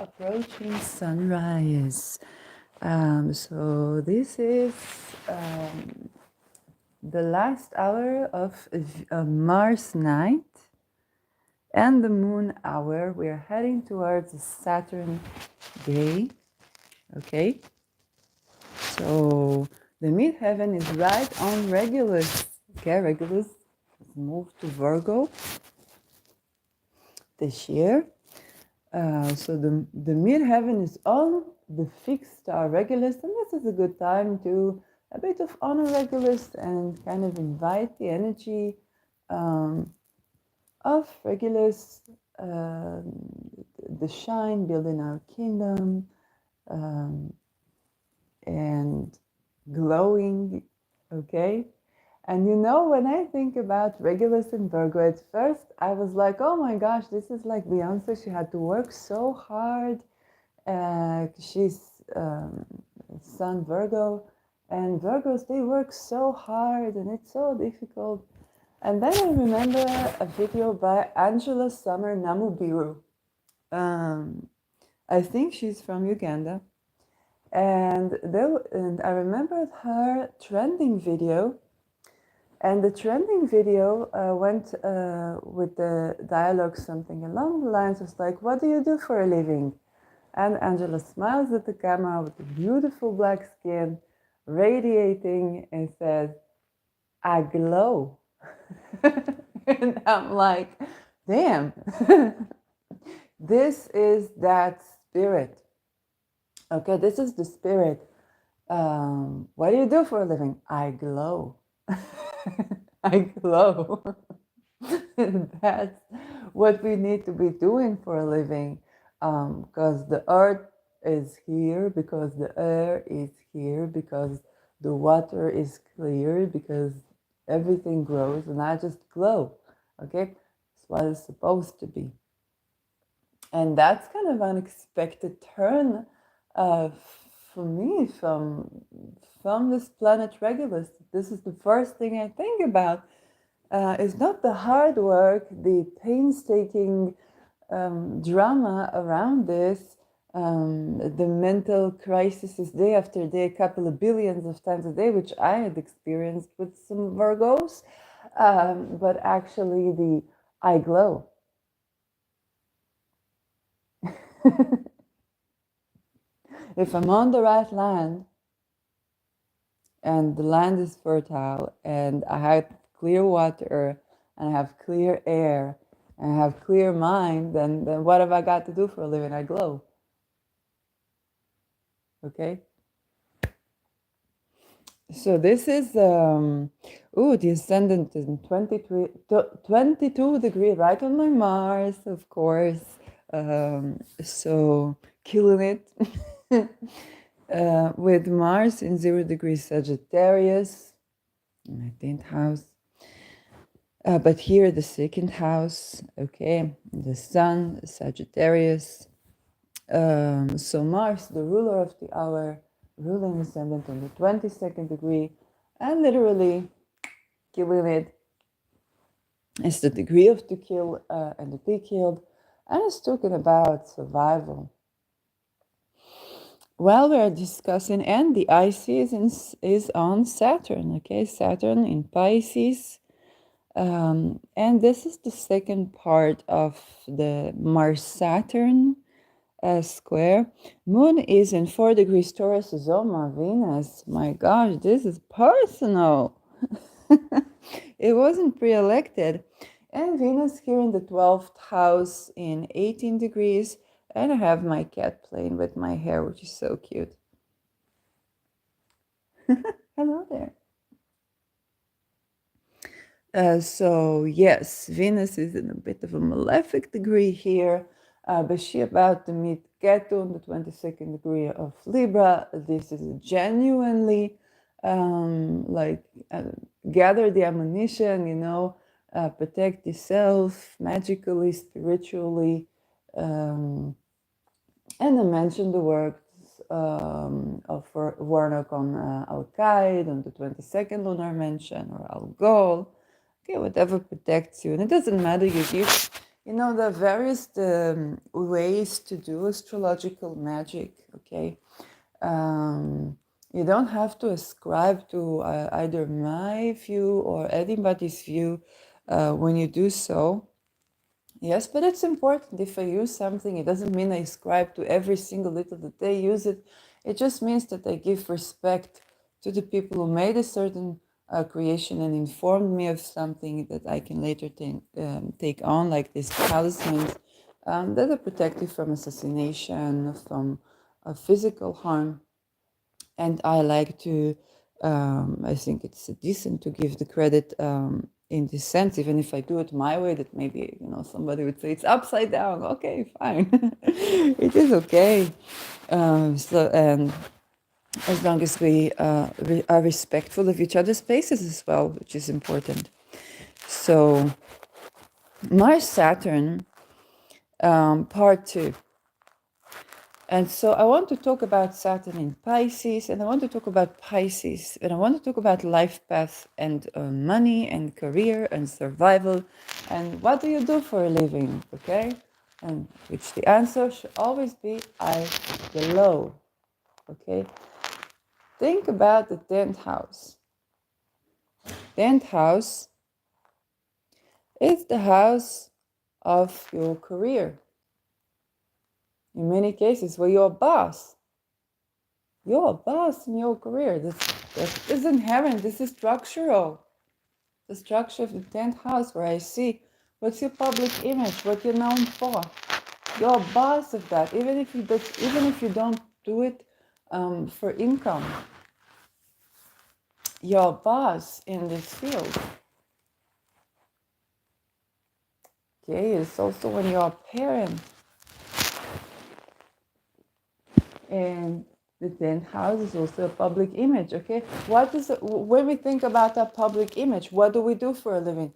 approaching sunrise. So this is the last hour of Mars night and the moon hour. We're heading towards the Saturn day. Okay, so the midheaven is right on Regulus. Okay, Regulus has moved to Virgo this year. So the midheaven is on the fixed star Regulus, and this is a good time to a bit of honor Regulus and kind of invite the energy of Regulus, the shine building our kingdom, and glowing, okay? And you know, when I think about Regulus and Virgo, at first I was like, oh my gosh, this is like Beyonce. She had to work so hard. She's Sun Virgo, and Virgos, they work so hard and it's so difficult. And then I remember a video by Angela Summer Namubiru. I think she's from Uganda. And I remembered her trending video. And the trending video went with the dialogue something along the lines of like, what do you do for a living? And Angela smiles at the camera with a beautiful black skin, radiating, and says, I glow. And I'm like, damn, this is that spirit. Okay, this is the spirit. What do you do for a living? I glow. I glow. That's what we need to be doing for a living, because the earth is here, because the air is here, because the water is clear, because everything grows, and I just glow. Okay, that's what it's supposed to be. And that's kind of unexpected turn for me from this planet Regulus. This is the first thing I think about. It's not the hard work, the painstaking drama around this, the mental crises day after day, a couple of billions of times a day, which I had experienced with some Virgos, but actually the I glow. If I'm on the right land, and the land is fertile, and I have clear water, and I have clear air, and I have clear mind, then what have I got to do for a living? I glow. Okay? So this is, the ascendant is 22 degree, right on my Mars, of course. So killing it. With Mars in 0 degrees Sagittarius, 19th house. But here the second house, okay, the Sun, Sagittarius. So Mars, the ruler of the hour, ruling ascendant on the 22nd degree, and literally killing it. It's the degree of to kill and to be killed, and it's talking about survival. Well, we are discussing, and the IC is on Saturn, okay? Saturn in Pisces. And this is the second part of the marSaturn square. Moon is in 4 degrees Taurus, Zoma, Venus. My gosh, this is personal. It wasn't pre-elected. And Venus here in the 12th house in 18 degrees. And I have my cat playing with my hair, which is so cute. Hello there. So yes, Venus is in a bit of a malefic degree here, but she about to meet Ketu on the 22nd degree of Libra. This is genuinely gather the ammunition, protect yourself magically, spiritually, and I mentioned the works of Warnock on Al-Qaeda on the 22nd lunar mention, or Al-Gol. Okay, whatever protects you. And it doesn't matter, you give You know, there are various ways to do astrological magic, okay? You don't have to ascribe to either my view or anybody's view when you do so. Yes, but it's important. If I use something, it doesn't mean I ascribe to every single little that they use it. It just means that I give respect to the people who made a certain creation and informed me of something that I can later take on, like these talismans that are protective from assassination, from physical harm. And I like to, I think it's decent to give the credit in this sense, even if I do it my way, that maybe, somebody would say it's upside down. Okay, fine. It is okay. And as long as we are respectful of each other's spaces as well, which is important. So, marSaturn, part two. And so I want to talk about Saturn in Pisces, and I want to talk about Pisces, and I want to talk about life path and money and career and survival, and what do you do for a living, okay? And which the answer should always be I glow, okay? Think about the 10th house. 10th house is the house of your career. In many cases, where you're a boss. You're a boss in your career. This is inherent. This is structural. The structure of the 10th house, where I see what's your public image, what you're known for. You're a boss of that, even if you don't do it for income. You're a boss in this field. Okay, it's also when you're a parent. And the 10th house is also a public image, okay? When we think about our public image, what do we do for a living?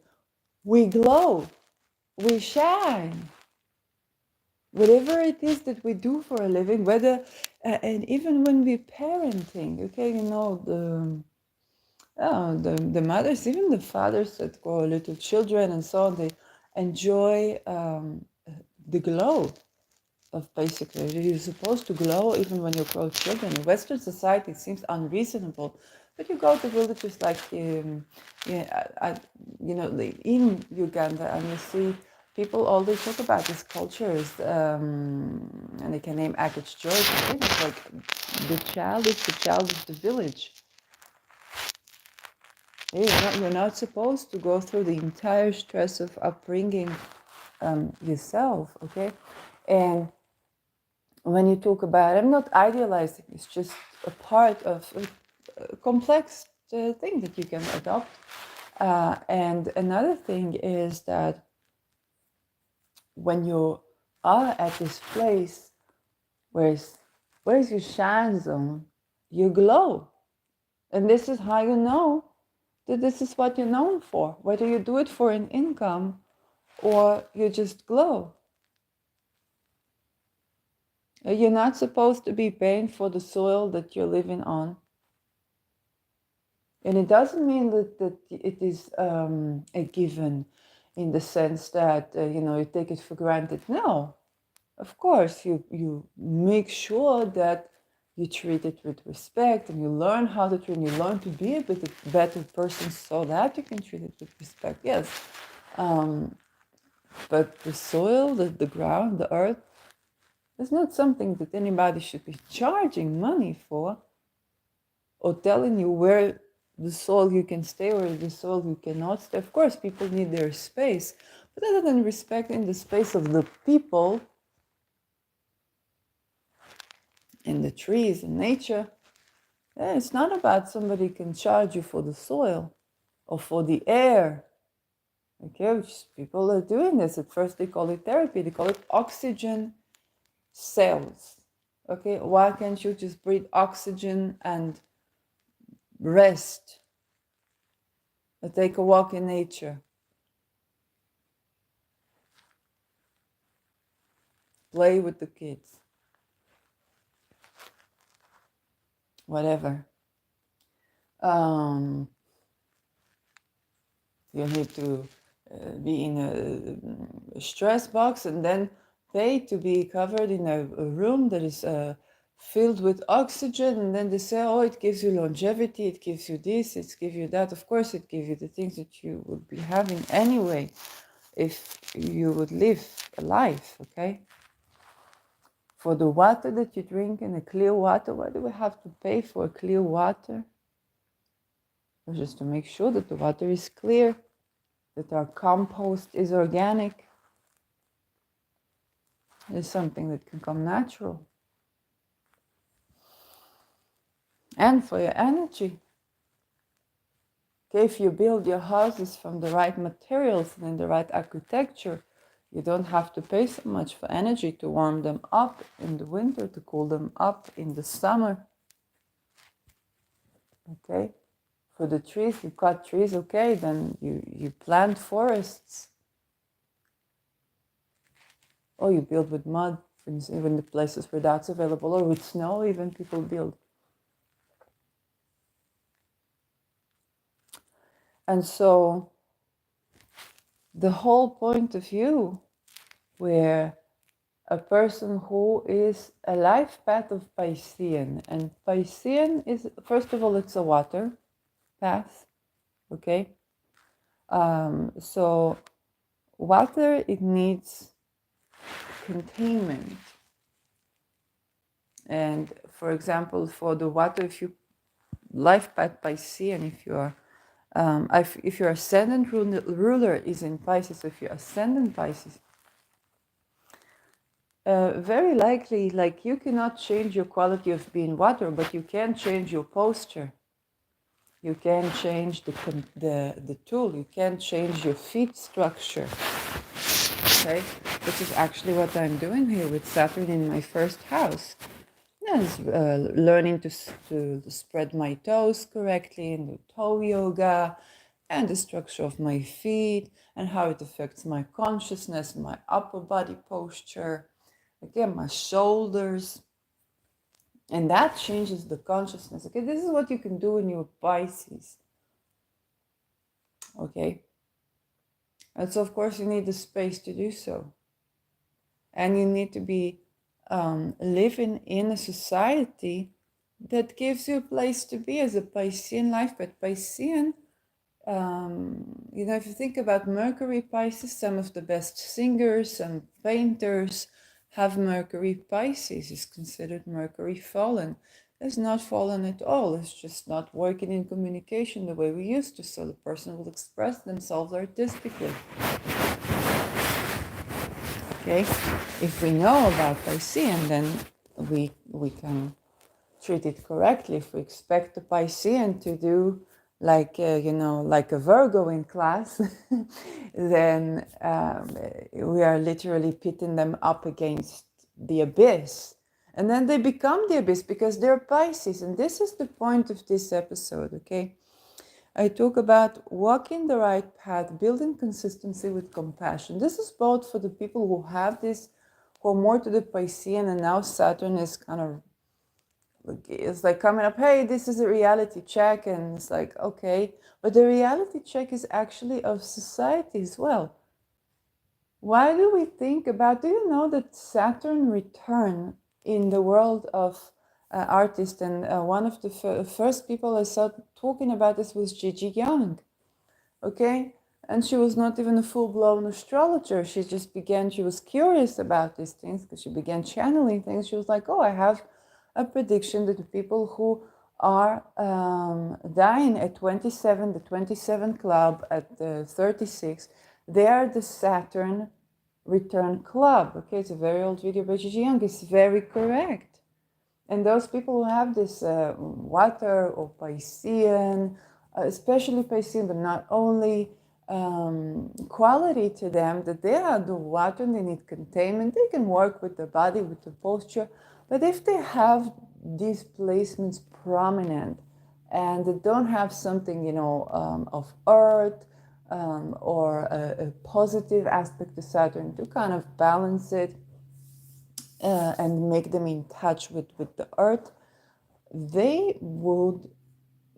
We glow, we shine. Whatever it is that we do for a living, whether, and even when we're parenting, okay, the mothers, even the fathers that grow little children and so on, they enjoy the glow of basically, you're supposed to glow even when you grow children. In Western society, it seems unreasonable, but you go to villages like, in Uganda, and you see people always talk about these cultures, and they can name Akage George. It's like the child is the village. You're not supposed to go through the entire stress of upbringing yourself, okay? And when you talk about, I'm not idealizing, it's just a part of a complex thing that you can adopt. And another thing is that when you are at this place, where's your shine zone, you glow. And this is how you know that this is what you're known for, whether you do it for an income or you just glow. You're not supposed to be paying for the soil that you're living on. And it doesn't mean that it is a given in the sense that, you take it for granted. No, of course, you make sure that you treat it with respect, and you learn how to treat it, and you learn to be a bit better person so that you can treat it with respect, yes. But the soil, the ground, the earth, is not something that anybody should be charging money for, or telling you where the soil you can stay or the soil you cannot stay. Of course, people need their space, but other than respecting the space of the people and the trees and nature, it's not about somebody can charge you for the soil or for the air. Okay, which people are doing this. At first they call it therapy, they call it oxygen cells. Okay, why can't you just breathe oxygen and rest? Or take a walk in nature. Play with the kids. Whatever. You need to be in a stress box and then pay to be covered in a room that is filled with oxygen, and then they say, oh, it gives you longevity, it gives you this, it gives you that. Of course it gives you the things that you would be having anyway if you would live a life, okay? For the water that you drink and the clear water, why do we have to pay for clear water? Just to make sure that the water is clear, that our compost is organic, is something that can come natural. And for your energy. Okay, if you build your houses from the right materials and in the right architecture, you don't have to pay so much for energy to warm them up in the winter, to cool them up in the summer. Okay, for the trees, you cut trees, okay, then you plant forests. Or you build with mud, even the places where that's available, or with snow, even people build. And so the whole point of view where a person who is a life path of Piscean, and Piscean is, first of all, it's a water path, okay? So water, it needs containment. And for example, for the water, if you life path Piscean, if you are if your ascendant ruler is in Pisces, if your ascendant Pisces, very likely, like, you cannot change your quality of being water, but you can change your posture. You can change the tool. You can change your feet structure. Okay, which is actually what I'm doing here with Saturn in my first house. Yes, learning to spread my toes correctly and do toe yoga, and the structure of my feet and how it affects my consciousness, my upper body posture, again, my shoulders. And that changes the consciousness. Okay, this is what you can do in your Pisces. Okay. And so, of course, you need the space to do so. And you need to be living in a society that gives you a place to be as a Piscean life. But Piscean, if you think about Mercury Pisces, some of the best singers and painters have Mercury Pisces. Is considered Mercury fallen. It's not fallen at all. It's just not working in communication the way we used to. So the person will express themselves artistically. Okay, if we know about Piscean, then we can treat it correctly. If we expect the Piscean to do like a Virgo in class, then we are literally pitting them up against the abyss, and then they become the abyss because they're Pisces. And this is the point of this episode. Okay, I talk about walking the right path, building consistency with compassion. This is both for the people who have this, who are more to the Piscean, and now Saturn is kind of, it's like coming up, hey, this is a reality check, and it's like, okay, but the reality check is actually of society as well. Why do we think about, do you know that Saturn return in the world of artists, and one of the first people I saw talking about this was Gigi Young, okay? And she was not even a full-blown astrologer. She was curious about these things because she began channeling things. She was like, oh, I have a prediction that the people who are dying at 27, the 27 club at 36, they are the Saturn return club. Okay, it's a very old video by Gigi Young. It's very correct. And those people who have this water or Piscean, especially Piscean, but not only, quality to them, that they are the water and they need containment. They can work with the body, with the posture. But if they have these placements prominent and they don't have something, of earth, or a positive aspect to Saturn to kind of balance it, and make them in touch with the earth, they would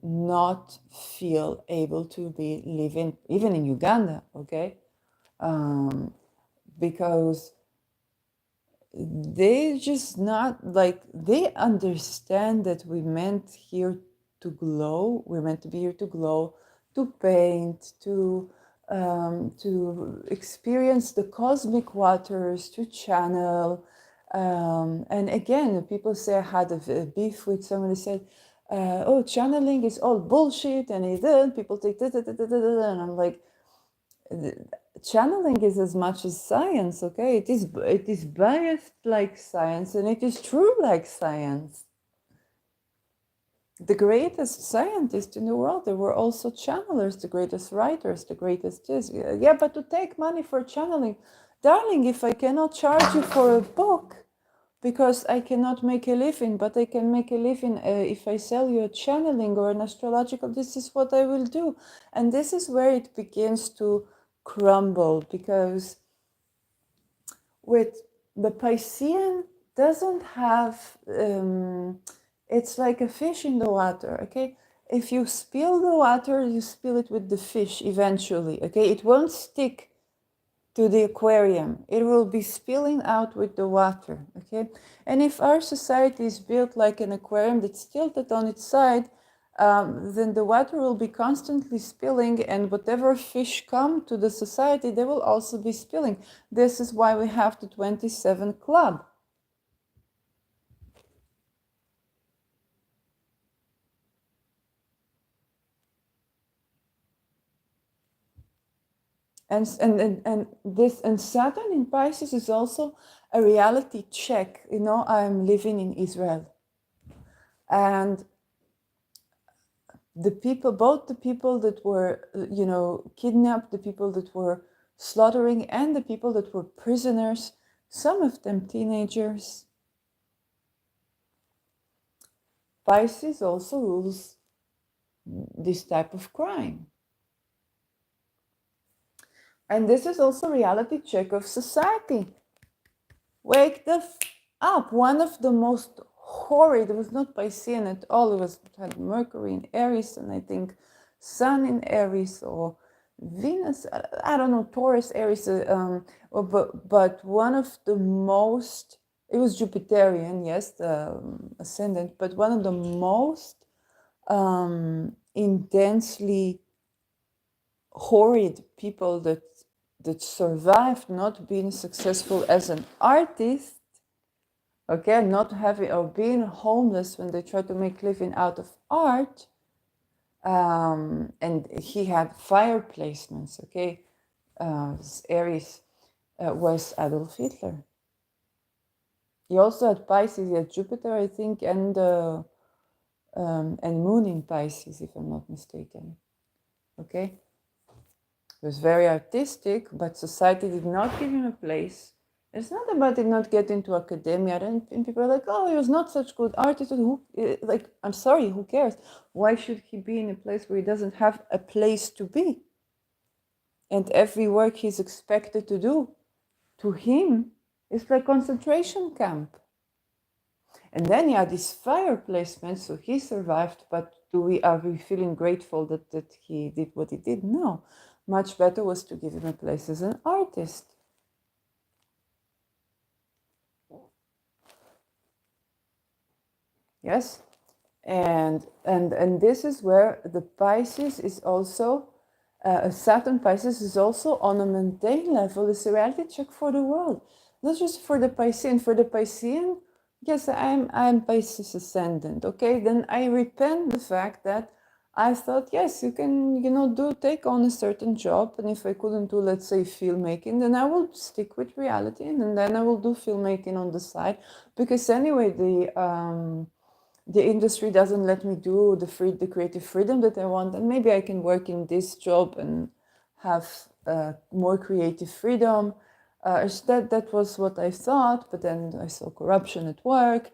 not feel able to be living, even in Uganda, okay? because they just not like, they understand that we meant here to glow. We're meant to be here to glow, to paint, to experience the cosmic waters, to channel. And again, people say, I had a beef with somebody said, oh, channeling is all bullshit, and people take da, da, da, da, da, da, and I'm like, channeling is as much as science, okay? It is biased like science, and it is true like science. The greatest scientists in the world, they were also channelers, the greatest writers, the greatest this. Yeah, but to take money for channeling, darling, if I cannot charge you for a book because I cannot make a living, but I can make a living if I sell you a channeling or an astrological, this is what I will do. And this is where it begins to crumble, because with the Piscean doesn't have, it's like a fish in the water, okay? If you spill the water, you spill it with the fish eventually, okay? It won't stick to the aquarium. It will be spilling out with the water, okay? And if our society is built like an aquarium that's tilted on its side, then the water will be constantly spilling, and whatever fish come to the society, they will also be spilling. This is why we have the 27 Club. And Saturn in Pisces is also a reality check. You know, I'm living in Israel, and the people, both the people that were, kidnapped, the people that were slaughtering, and the people that were prisoners, some of them teenagers. Pisces also rules this type of crime. And this is also reality check of society. Wake the up. One of the most horrid, it was not Piscean at all, it had Mercury in Aries, and I think Sun in Aries, or Venus, I don't know, Taurus, Aries, but one of the most, it was Jupiterian, yes, the ascendant, but one of the most intensely horrid people that survived not being successful as an artist, okay, not having, or being homeless when they try to make living out of art. And he had fire placements, okay. Aries was Adolf Hitler. He also had Pisces, he had Jupiter, I think, and Moon in Pisces, if I'm not mistaken, okay. He was very artistic, but society did not give him a place. It's not about him not getting to academia, and people are like, oh, he was not such good artist. I'm sorry, who cares? Why should he be in a place where he doesn't have a place to be? And every work he's expected to do, to him, is like concentration camp. And then he had these fire placements, so he survived, but are we feeling grateful that he did what he did? No. Much better was to give him a place as an artist. Yes, and this is where the Pisces is also, Saturn Pisces is also on a mundane level. It's a reality check for the world, not just for the Piscean. For the Piscean, yes, I'm Pisces ascendant. Okay, then I repent the fact that I thought, yes, you can, take on a certain job, and if I couldn't do, let's say, filmmaking, then I will stick with reality, and then I will do filmmaking on the side, because anyway, the industry doesn't let me do the creative freedom that I want, and maybe I can work in this job and have more creative freedom. That was what I thought, but then I saw corruption at work,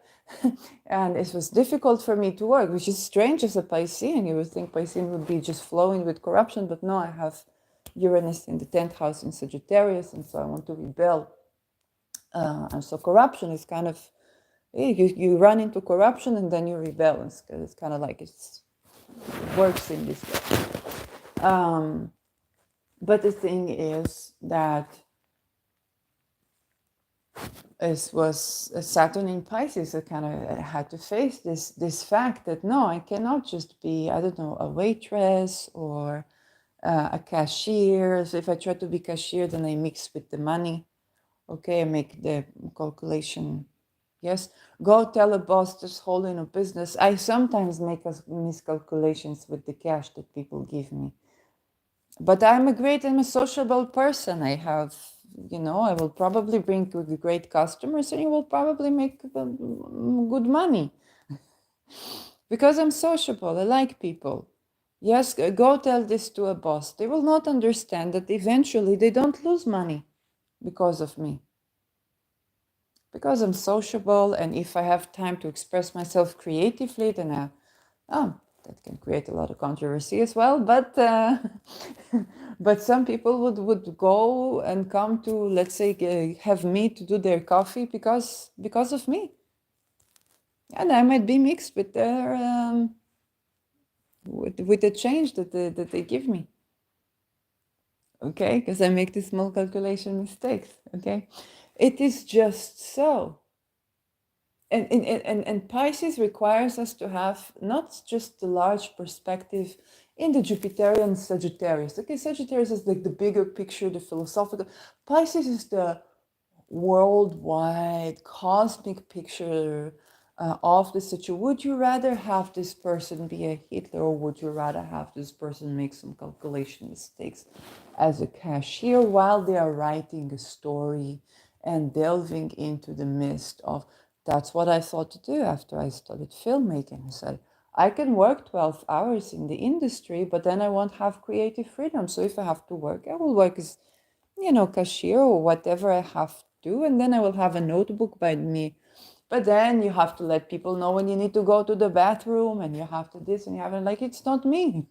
and it was difficult for me to work, which is strange as a Piscean. You would think Piscean would be just flowing with corruption, but no, I have Uranus in the 10th house in Sagittarius, and so I want to rebel. And so corruption is kind of, you run into corruption and then you rebel. It's kind of like it works in this way. But the thing is that it was Saturn in Pisces. I kind of had to face this fact that no, I cannot just be, I don't know, a waitress or a cashier. So if I try to be cashier, then I mix with the money. Okay, I make the calculation. Yes, go tell a boss that's holding a business. I sometimes make miscalculations with the cash that people give me. But I'm a sociable person. I have, I will probably bring great customers and you will probably make good money because I'm sociable. I like people. Yes, go tell this to a boss. They will not understand that eventually they don't lose money because of me. Because I'm sociable, and if I have time to express myself creatively, then that can create a lot of controversy as well. But but some people would go and come to, let's say, have me to do their coffee because of me, and I might be mixed with their with the change that they give me. Okay, because I make these small calculation mistakes. Okay, it is just so. And Pisces requires us to have not just the large perspective in the Jupiterian Sagittarius. Okay, Sagittarius is like the bigger picture, the philosophical. Pisces is the worldwide cosmic picture of the situation. Would you rather have this person be a Hitler, or would you rather have this person make some calculation mistakes as a cashier while they are writing a story and delving into the mist of? That's what I thought to do after I studied filmmaking. I said, I can work 12 hours in the industry, but then I won't have creative freedom. So if I have to work, I will work as, cashier or whatever I have to do, and then I will have a notebook by me. But then you have to let people know when you need to go to the bathroom, and you have to this, and you have to, like, it's not me.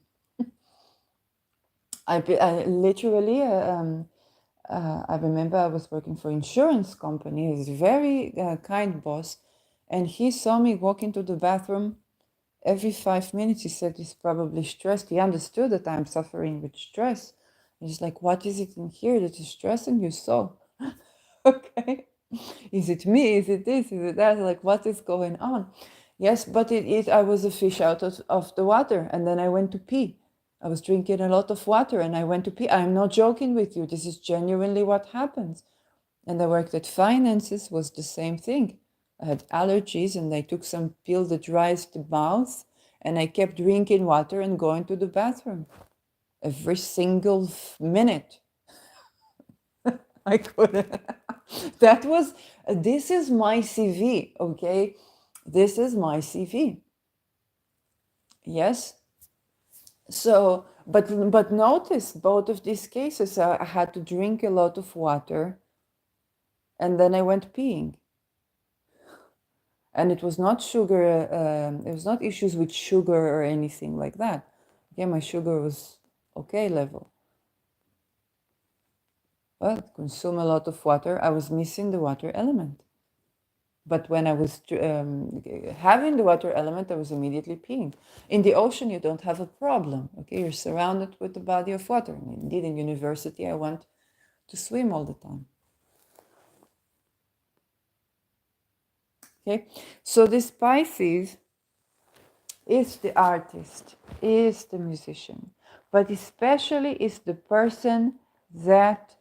I literally, I remember I was working for insurance company. He's a very kind boss, and he saw me walk into the bathroom every 5 minutes. He said he's probably stressed. He understood that I'm suffering with stress. He's like, what is it in here that is stressing you so? Okay. Is it me? Is it this? Is it that? Like, what is going on? Yes, but I was a fish out of the water, and then I went to pee. I was drinking a lot of water and I went to pee. I'm not joking with you. This is genuinely what happens. And I worked at finances, was the same thing. I had allergies and I took some pill that dries the mouth, and I kept drinking water and going to the bathroom every single minute. I couldn't. This is my CV, okay? This is my CV. Yes. So, but notice both of these cases, I had to drink a lot of water and then I went peeing. And it was not sugar, it was not issues with sugar or anything like that. Yeah, my sugar was okay level. But consume a lot of water, I was missing the water element. But when I was having the water element, I was immediately peeing. In the ocean, you don't have a problem. Okay, you're surrounded with the body of water. And indeed, in university, I went to swim all the time. Okay, so this Pisces is the artist, is the musician, but especially is the person that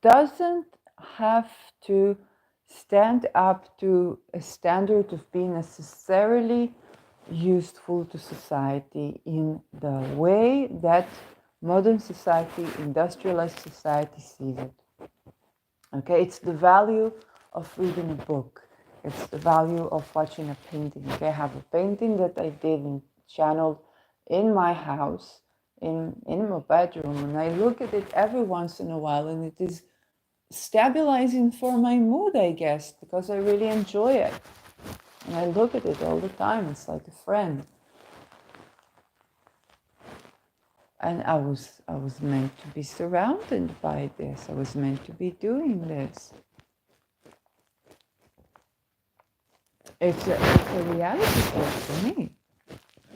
doesn't have to stand up to a standard of being necessarily useful to society in the way that modern society, industrialized society sees it. Okay, it's the value of reading a book. It's the value of watching a painting. Okay, I have a painting that I did and channeled in my house, in my bedroom, and I look at it every once in a while, and it is stabilizing for my mood, I guess, because I really enjoy it. And I look at it all the time. It's like a friend. And I was meant to be surrounded by this. I was meant to be doing this. It's a reality check for me.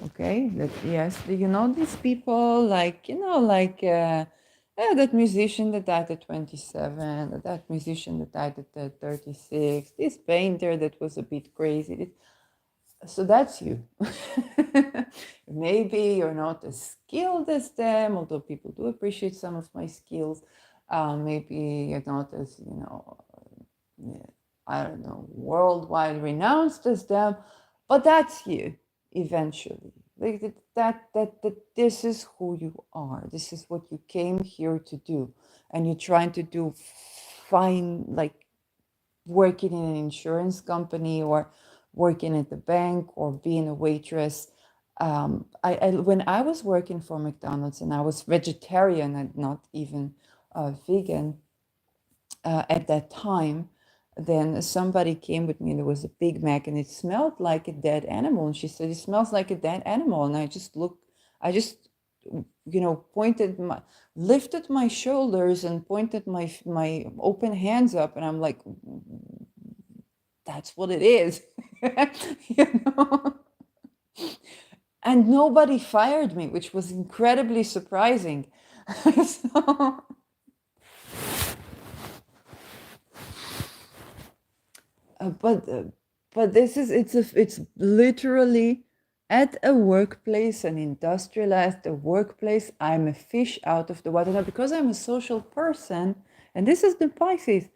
Okay, that yes, you know these people like yeah, that musician that died at 27, that musician that died at 36, this painter that was a bit crazy. So that's you. Maybe you're not as skilled as them, although people do appreciate some of my skills. Maybe you're not as, yeah, I don't know, worldwide renounced as them, but that's you eventually. Like that this is who you are. This is what you came here to do. And you're trying to do fine, like working in an insurance company or working at the bank or being a waitress. When I was working for McDonald's and I was vegetarian and not even vegan at that time, then somebody came with me. There was a Big Mac and it smelled like a dead animal. And she said, "It smells like a dead animal." And I just, pointed lifted my shoulders and pointed my open hands up. And I'm like, that's what it is. you know and nobody fired me, which was incredibly surprising. so, but this is it's literally at a workplace, an industrialized workplace. I'm a fish out of the water now because I'm a social person, and this is the Pisces.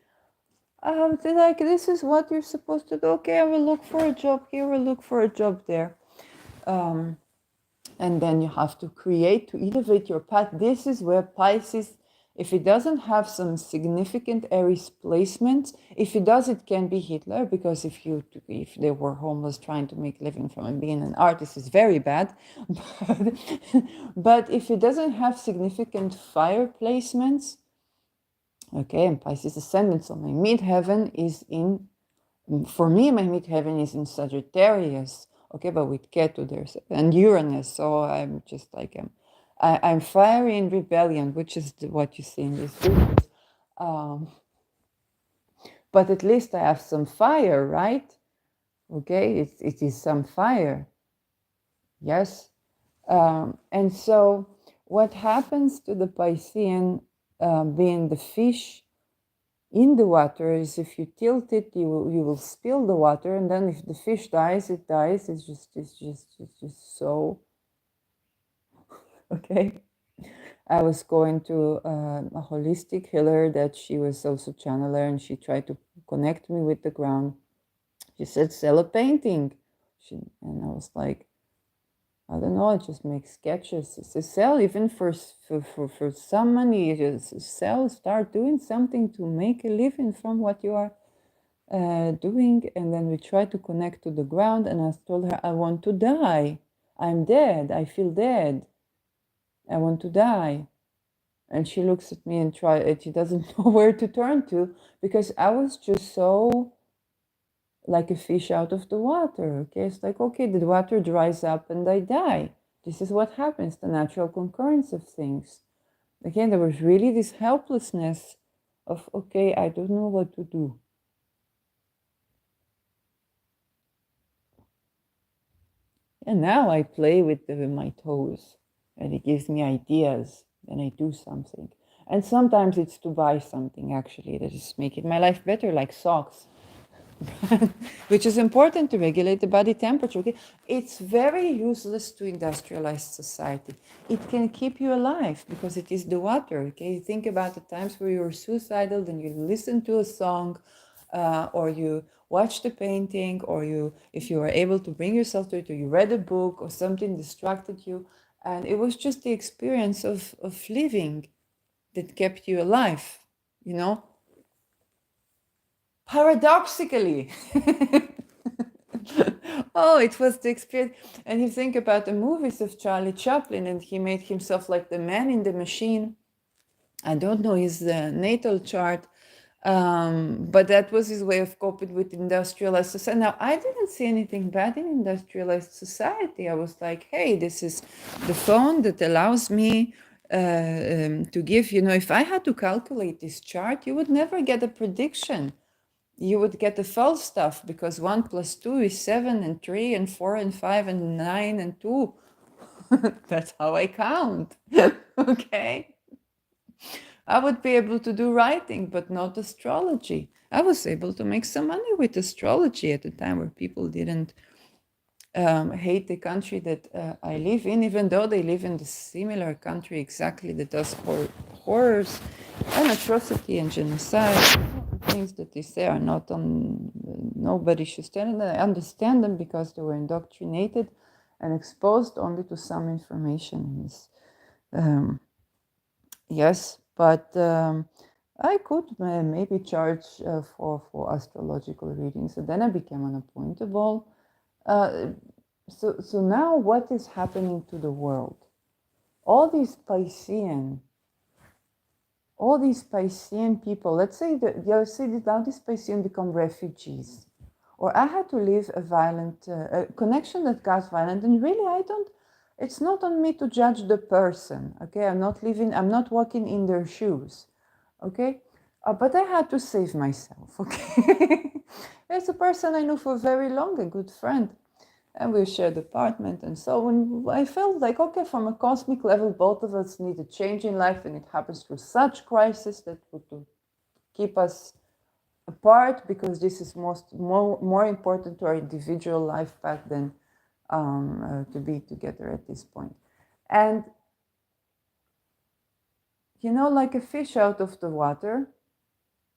They're like, this is what you're supposed to do. Okay, I will look for a job here, I will look for a job there. And then you have to create, to innovate your path. This is where Pisces, if it doesn't have some significant Aries placements, if it does, it can be Hitler, because if they were homeless trying to make a living from being an artist, is very bad. But if it doesn't have significant fire placements, okay, and Pisces ascendant, so my midheaven is in, for me, my midheaven is in Sagittarius. Okay, but with Ketu there's and Uranus, so I'm just like I'm fiery in rebellion, which is what you see in these videos. Um, but at least I have some fire, right? Okay, it is some fire. Yes. And so what happens to the Piscean, being the fish in the water, is if you tilt it, you will spill the water, and then if the fish dies, it dies. It's just so okay. I was going to a holistic healer that she was also channeler, and she tried to connect me with the ground. She said, "Sell a painting." And I was like, I don't know, I just make sketches. It's a sell, even for some money, just sell, start doing something to make a living from what you are doing. And then we try to connect to the ground, and I told her, I want to die. I'm dead. I feel dead. I want to die. And she looks at me and she doesn't know where to turn to, because I was just so like a fish out of the water. Okay, it's like, okay, the water dries up and I die. This is what happens, the natural concurrence of things. Again, there was really this helplessness of, okay, I don't know what to do. And now I play with my toes, and it gives me ideas, and I do something. And sometimes it's to buy something actually that is making my life better, like socks. Which is important to regulate the body temperature. Okay? It's very useless to industrialized society. It can keep you alive because it is the water. Okay, think about the times where you were suicidal, and you listen to a song, or you watched a painting, or if you were able to bring yourself to it, or you read a book, or something distracted you, and it was just the experience of living that kept you alive. You know, paradoxically. Oh, it was the experience. And you think about the movies of Charlie Chaplin, and he made himself like the man in the machine. I don't know his natal chart, but that was his way of coping with industrialized society. Now, I didn't see anything bad in industrialized society. I was like, hey, this is the phone that allows me to give, if I had to calculate this chart, you would never get a prediction you would get the false stuff, because 1 plus 2 is 7 and 3 and 4 and 5 and 9 and 2. That's how I count. Okay. I would be able to do writing, but not astrology. I was able to make some money with astrology at a time where people didn't hate the country that I live in, even though they live in the similar country exactly that does horrors and atrocity and genocide. Things that they say are not on, nobody should stand in. I understand them because they were indoctrinated and exposed only to some information. Yes, but I could maybe charge for astrological readings. So then I became unappointable. So now what is happening to the world? All these Piscean people, let's say now these Piscean become refugees. Or I had to live a violent connection that got violent, and really it's not on me to judge the person, okay? I'm not walking in their shoes, okay? But I had to save myself, okay? There's a person I knew for very long, a good friend, and we shared apartment, and so when I felt like, okay, from a cosmic level, both of us need a change in life, and it happens through such crisis that would keep us apart, because this is more important to our individual life path than to be together at this point. And like a fish out of the water,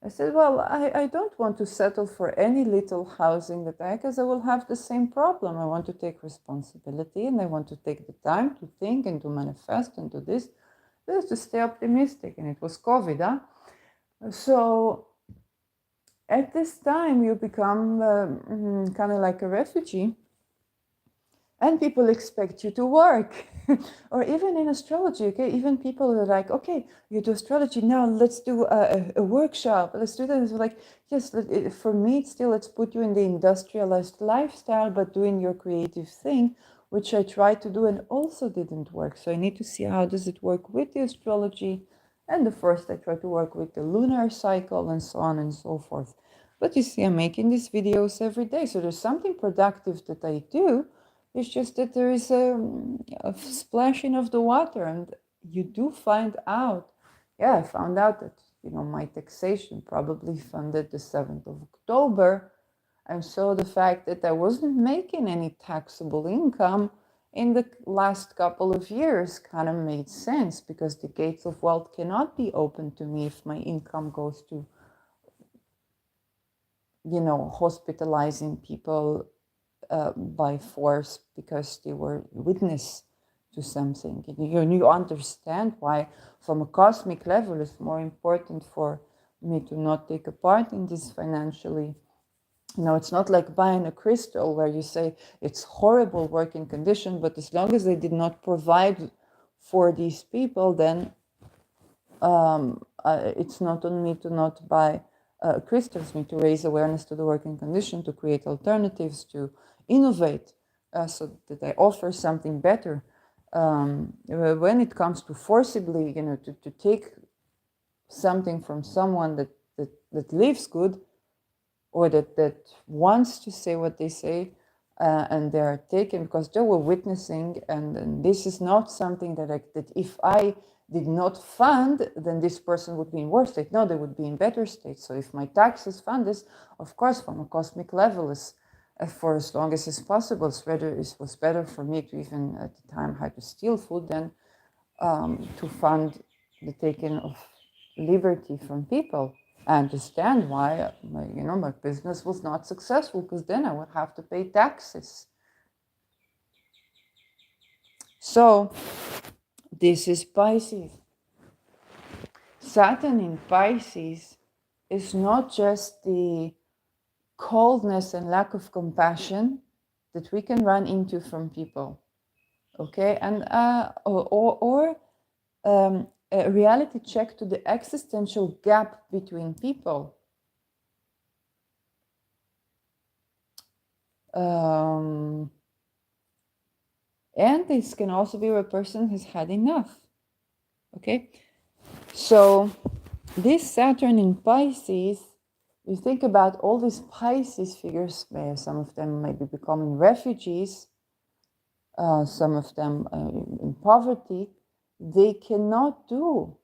I said, well, I don't want to settle for any little housing that because I will have the same problem. I want to take responsibility, and I want to take the time to think and to manifest and do this to stay optimistic. And it was COVID, huh? So at this time, you become kind of like a refugee, and people expect you to work. Or even in astrology, okay, even people are like, okay, you do astrology, now let's do a workshop, let's do that. It's like, yes, for me, let's put you in the industrialized lifestyle, but doing your creative thing, which I tried to do and also didn't work. So I need to see how does it work with the astrology. And the first I try to work with the lunar cycle and so on and so forth. But you see, I'm making these videos every day, so there's something productive that I do. It's just that there is a splashing of the water, and you do find out. Yeah, I found out that my taxation probably funded the 7th of October, and so the fact that I wasn't making any taxable income in the last couple of years kind of made sense, because the gates of wealth cannot be opened to me if my income goes to hospitalizing people by force because they were witness to something. You understand why, from a cosmic level, it's more important for me to not take a part in this financially. It's not like buying a crystal where you say it's horrible working condition, but as long as they did not provide for these people, then it's not on me to not buy crystals, me to raise awareness to the working condition, to create alternatives, to innovate, so that I offer something better. When it comes to forcibly, to take something from someone that lives good, or that wants to say what they say, and they are taken because they were witnessing, and this is not something that if I did not fund, then this person would be in worse state. No, they would be in better state. So if my taxes fund this, of course, from a cosmic level, is for as long as it's possible, it was better for me to even at the time had to steal food than to fund the taking of liberty from people. I understand why my business was not successful, because then I would have to pay taxes. So this is Pisces. Saturn in Pisces is not just the coldness and lack of compassion that we can run into from people, okay, and a reality check to the existential gap between people. And this can also be where a person has had enough. Okay, so this Saturn in Pisces you think about all these Pisces figures, some of them may be becoming refugees, some of them in poverty. They cannot do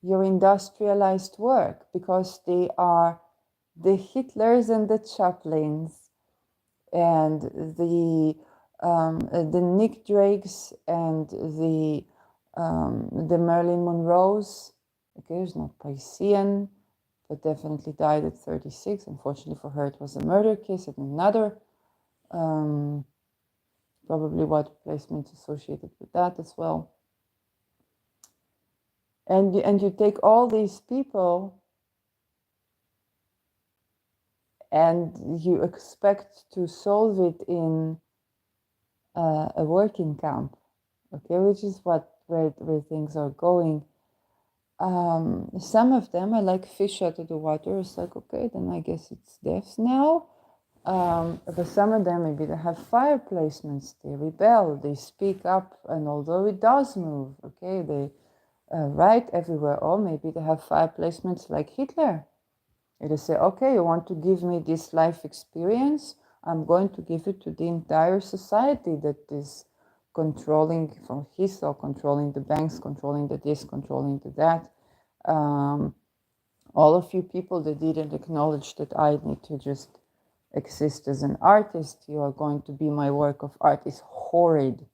your industrialized work because they are the Hitlers and the Chaplins and the Nick Drakes and the Marilyn Monroes. Okay, it's not Piscean, but definitely died at 36. Unfortunately for her, it was a murder case and another probably what placements associated with that as well. And you take all these people and you expect to solve it in a working camp, okay, which is where things are going. Some of them are like fish out of the water. It's like, okay, then I guess it's death now. But some of them, maybe they have fire placements, they rebel, they speak up, and although it does move, okay, they write everywhere, or maybe they have fire placements like Hitler. They say, okay, you want to give me this life experience, I'm going to give it to the entire society that is controlling from his or controlling the banks, controlling the this, controlling the that. All of you people that didn't acknowledge that I need to just exist as an artist, you are going to be my work of art, is horrid.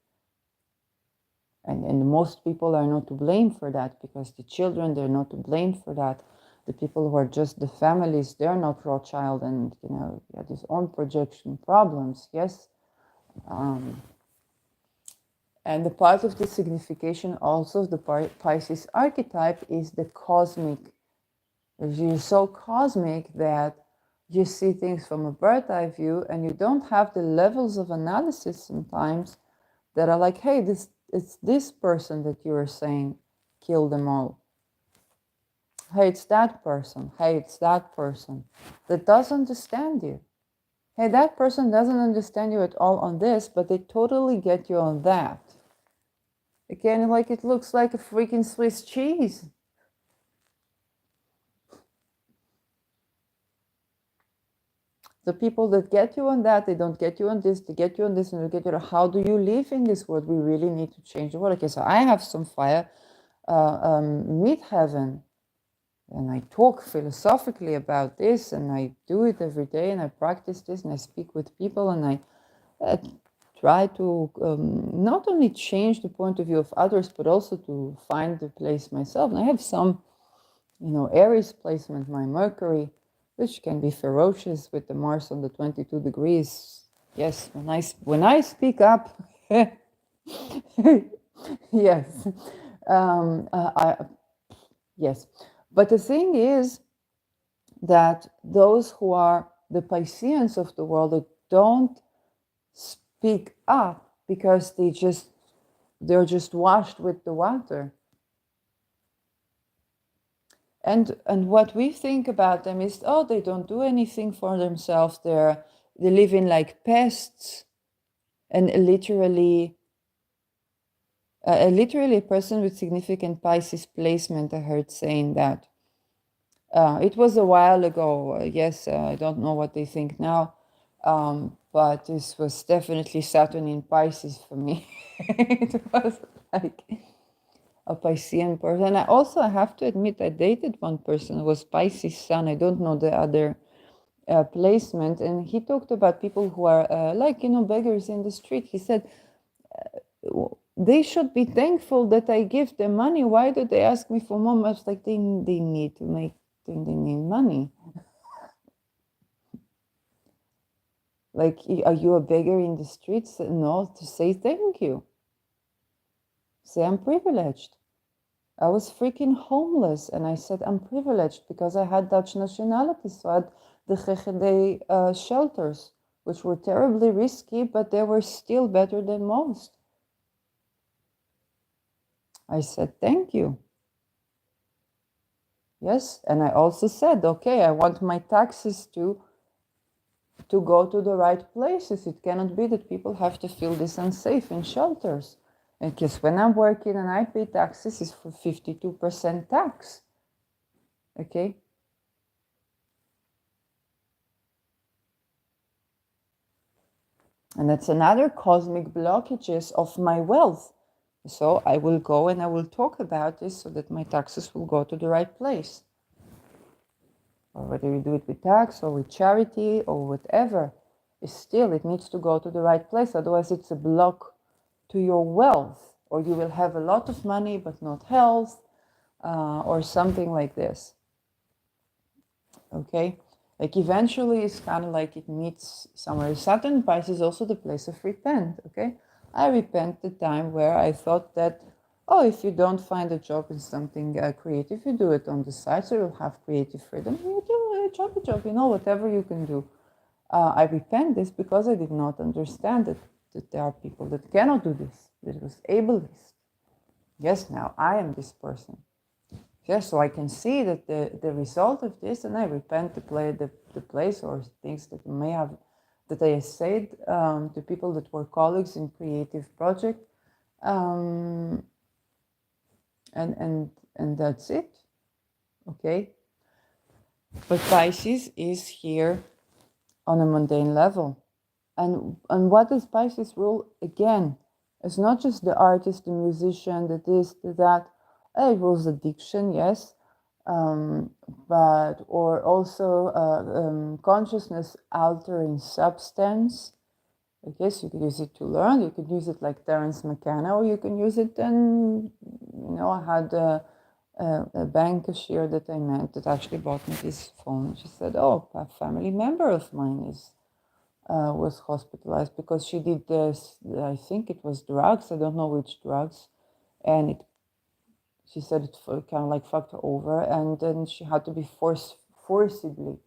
And most people are not to blame for that, because the children, they're not to blame for that. The people who are just the families, they're not Rothschild and, have his own projection problems, yes. And the part of the signification also of the Pisces archetype is the cosmic. You're so cosmic that you see things from a bird's eye view, and you don't have the levels of analysis sometimes that are like, hey, it's this person that you were saying kill them all. Hey, it's that person. Hey, it's that person that doesn't understand you. Hey, that person doesn't understand you at all on this, but they totally get you on that. Again, like it looks like a freaking Swiss cheese. The people that get you on that, they don't get you on this, they get you on this, and they get you on how do you live in this world? We really need to change the world. Okay, so I have some fire, meet heaven. And I talk philosophically about this, and I do it every day, and I practice this, and I speak with people, and I try to not only change the point of view of others, but also to find the place myself. And I have some, Aries placement, my Mercury, which can be ferocious with the Mars on the 22 degrees. Yes, when I speak up, yes, yes. But the thing is that those who are the Pisceans of the world that don't speak up because they're just washed with the water. And what we think about them is, oh, they don't do anything for themselves. They live in like pests, and literally a person with significant Pisces placement, I heard saying that. It was a while ago. Yes, I don't know what they think now, but this was definitely Saturn in Pisces for me. It was like a Piscean person. I also have to admit, I dated one person who was Pisces Sun. I don't know the other placement, and he talked about people who are beggars in the street. He said they should be thankful that I give them money. Why do they ask me for more? I was like, they need to make. They need money. Like, are you a beggar in the streets? No, to say thank you. Say I'm privileged. I was freaking homeless, and I said I'm privileged because I had Dutch nationality, so I had the GGD shelters, which were terribly risky, but they were still better than most. I said thank you. Yes, and I also said, okay, I want my taxes to go to the right places. It cannot be that people have to feel this unsafe in shelters. Because when I'm working and I pay taxes, it's for 52% tax. Okay? And that's another cosmic blockages of my wealth. So I will go and I will talk about this so that my taxes will go to the right place. Or whether you do it with tax or with charity or whatever, still it needs to go to the right place. Otherwise it's a block to your wealth, or you will have a lot of money but not health, or something like this. Okay, like eventually it's kind of like it meets somewhere. Saturn Pisces is also the place of repent. Okay, I repent the time where I thought that, oh, if you don't find a job in something creative, you do it on the side, so you'll have creative freedom. You do a job, you know, whatever you can do. I repent this because I did not understand that there are people that cannot do this, that it was ableist. Yes, now I am this person. Yes, so I can see that the result of this, and I repent the place or things that may have, that I said to people that were colleagues in creative project, and that's it. Okay, but Pisces is here on a mundane level, and what does Pisces rule again? It's not just the artist, the musician, the this, the that. It rules addiction, yes, but or also consciousness altering substance. I guess you could use it to learn. You could use it like Terence McKenna, or you can use it. And I had a bank cashier that I met that actually bought me this phone. She said, "Oh, a family member of mine was hospitalized because she did this. I think it was drugs. I don't know which drugs, and she said it kind of like fucked her over, and then she had to be forcibly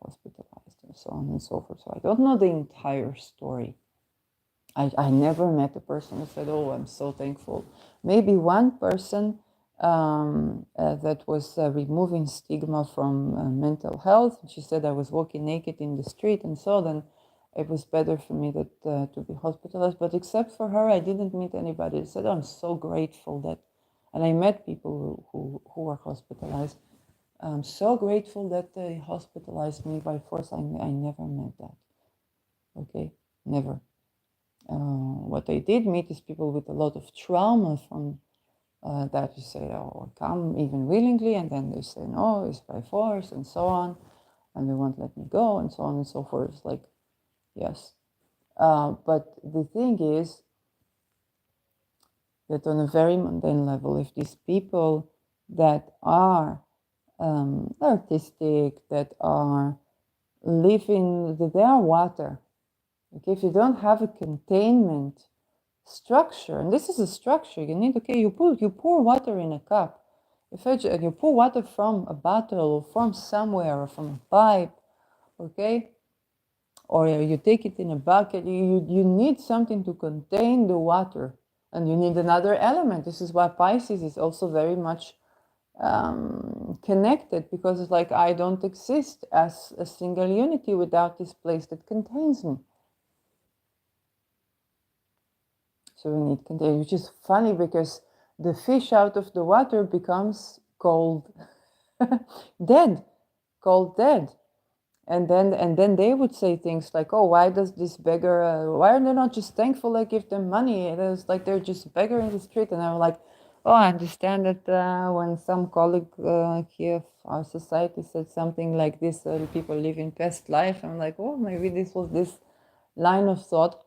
hospitalized and so on and so forth. So I don't know the entire story. I never met a person who said, "Oh, I'm so thankful." Maybe one person that was removing stigma from mental health. She said, "I was walking naked in the street, and so then it was better for me that to be hospitalized." But except for her, I didn't meet anybody that said, "Oh, I'm so grateful that." And I met people who were hospitalized. I'm so grateful that they hospitalized me by force. I never met that. Okay, never. What I did meet is people with a lot of trauma from that you say, "Oh, come even willingly," and then they say, "No, it's by force," and so on, and they won't let me go, and so on and so forth. It's like, yes. But the thing is that on a very mundane level, if these people that are artistic, that are living, that they are water, okay, if you don't have a containment structure, and this is a structure, you need, okay, you pour water in a cup. If you pour water from a bottle or from somewhere or from a pipe, okay, or you take it in a bucket, you need something to contain the water, and you need another element. This is why Pisces is also very much connected, because it's like I don't exist as a single unity without this place that contains me. So we need container, which is funny because the fish out of the water becomes cold, dead, cold, dead. And then they would say things like, "Oh, why does this beggar? Why are they not just thankful? I give them money." It is like they're just a beggar in the street. And I'm like, "Oh, I understand that when some colleague here of our society said something like this, people live in past life." I'm like, "Oh, maybe this was this line of thought."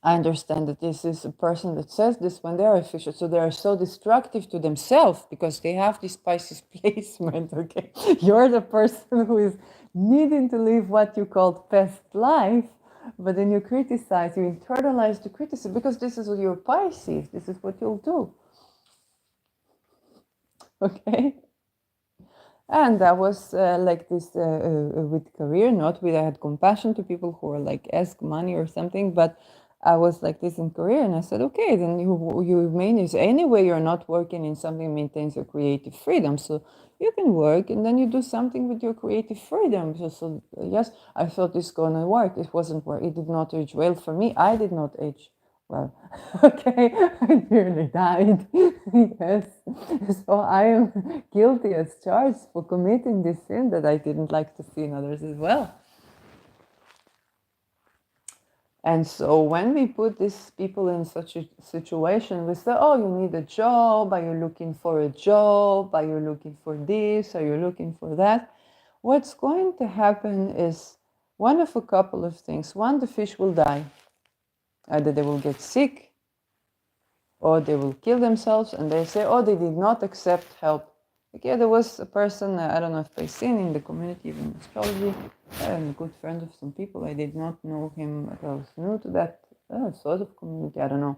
I understand that this is a person that says this when they're official, so they are so destructive to themselves because they have this Pisces placement. Okay, you're the person who is needing to live what you called past life, but then you criticize, you internalize the criticism because this is your Pisces. This is what you'll do. Okay. And that was like this with career, not with, I had compassion to people who were like ask money or something, but I was like this in career, and I said, okay, then you mean is anyway you're not working in something that maintains your creative freedom, so you can work and then you do something with your creative freedom. So yes, I thought it's gonna work. It wasn't work. It did not age well for me. I did not age well. Okay, I nearly died. Yes, so I am guilty as charged for committing this sin that I didn't like to see in others as well. And so when we put these people in such a situation, we say, oh, you need a job. Are you looking for a job? Are you looking for this? Are you looking for that? What's going to happen is one of a couple of things. One, the fish will die. Either they will get sick or they will kill themselves, and they say, oh, they did not accept help. Okay, there was a person, I don't know if they've seen in the community, even astrology, a good friend of some people. I did not know him, I was new to that sort of community, I don't know.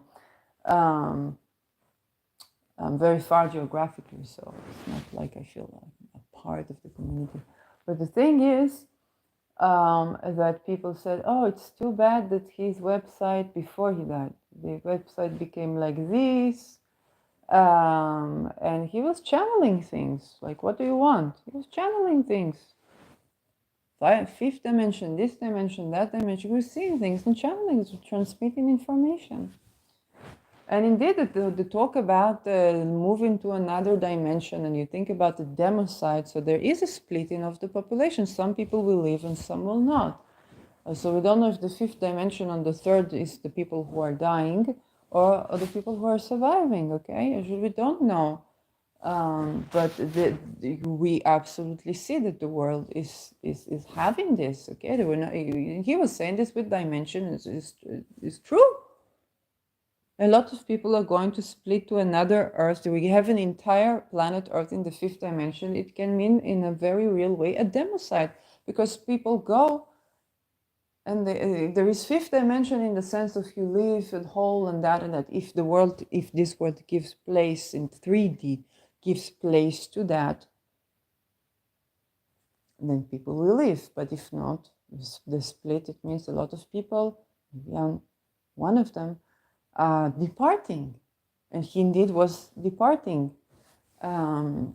I'm very far geographically, so it's not like I feel like a part of the community. But the thing is, that people said, oh, it's too bad that his website, before he died, the website became like this. And he was channeling things. Like, what do you want? He was channeling things. Fifth dimension, this dimension, that dimension. He was seeing things and channeling, transmitting information. And indeed, the talk about moving to another dimension, and you think about the democide, so there is a splitting of the population. Some people will live and some will not. So we don't know if the fifth dimension and the third is the people who are dying or the people who are surviving, okay? We don't know. But we absolutely see that the world is having this, okay? He was saying this with dimension is true. A lot of people are going to split to another Earth. We have an entire planet Earth in the fifth dimension. It can mean in a very real way a democide, because people go and there is fifth dimension in the sense of you live and whole and that and that. If this world gives place in 3D, gives place to that, then people will live. But if not, the split, it means a lot of people, maybe I'm one of them, departing. And he indeed was departing. And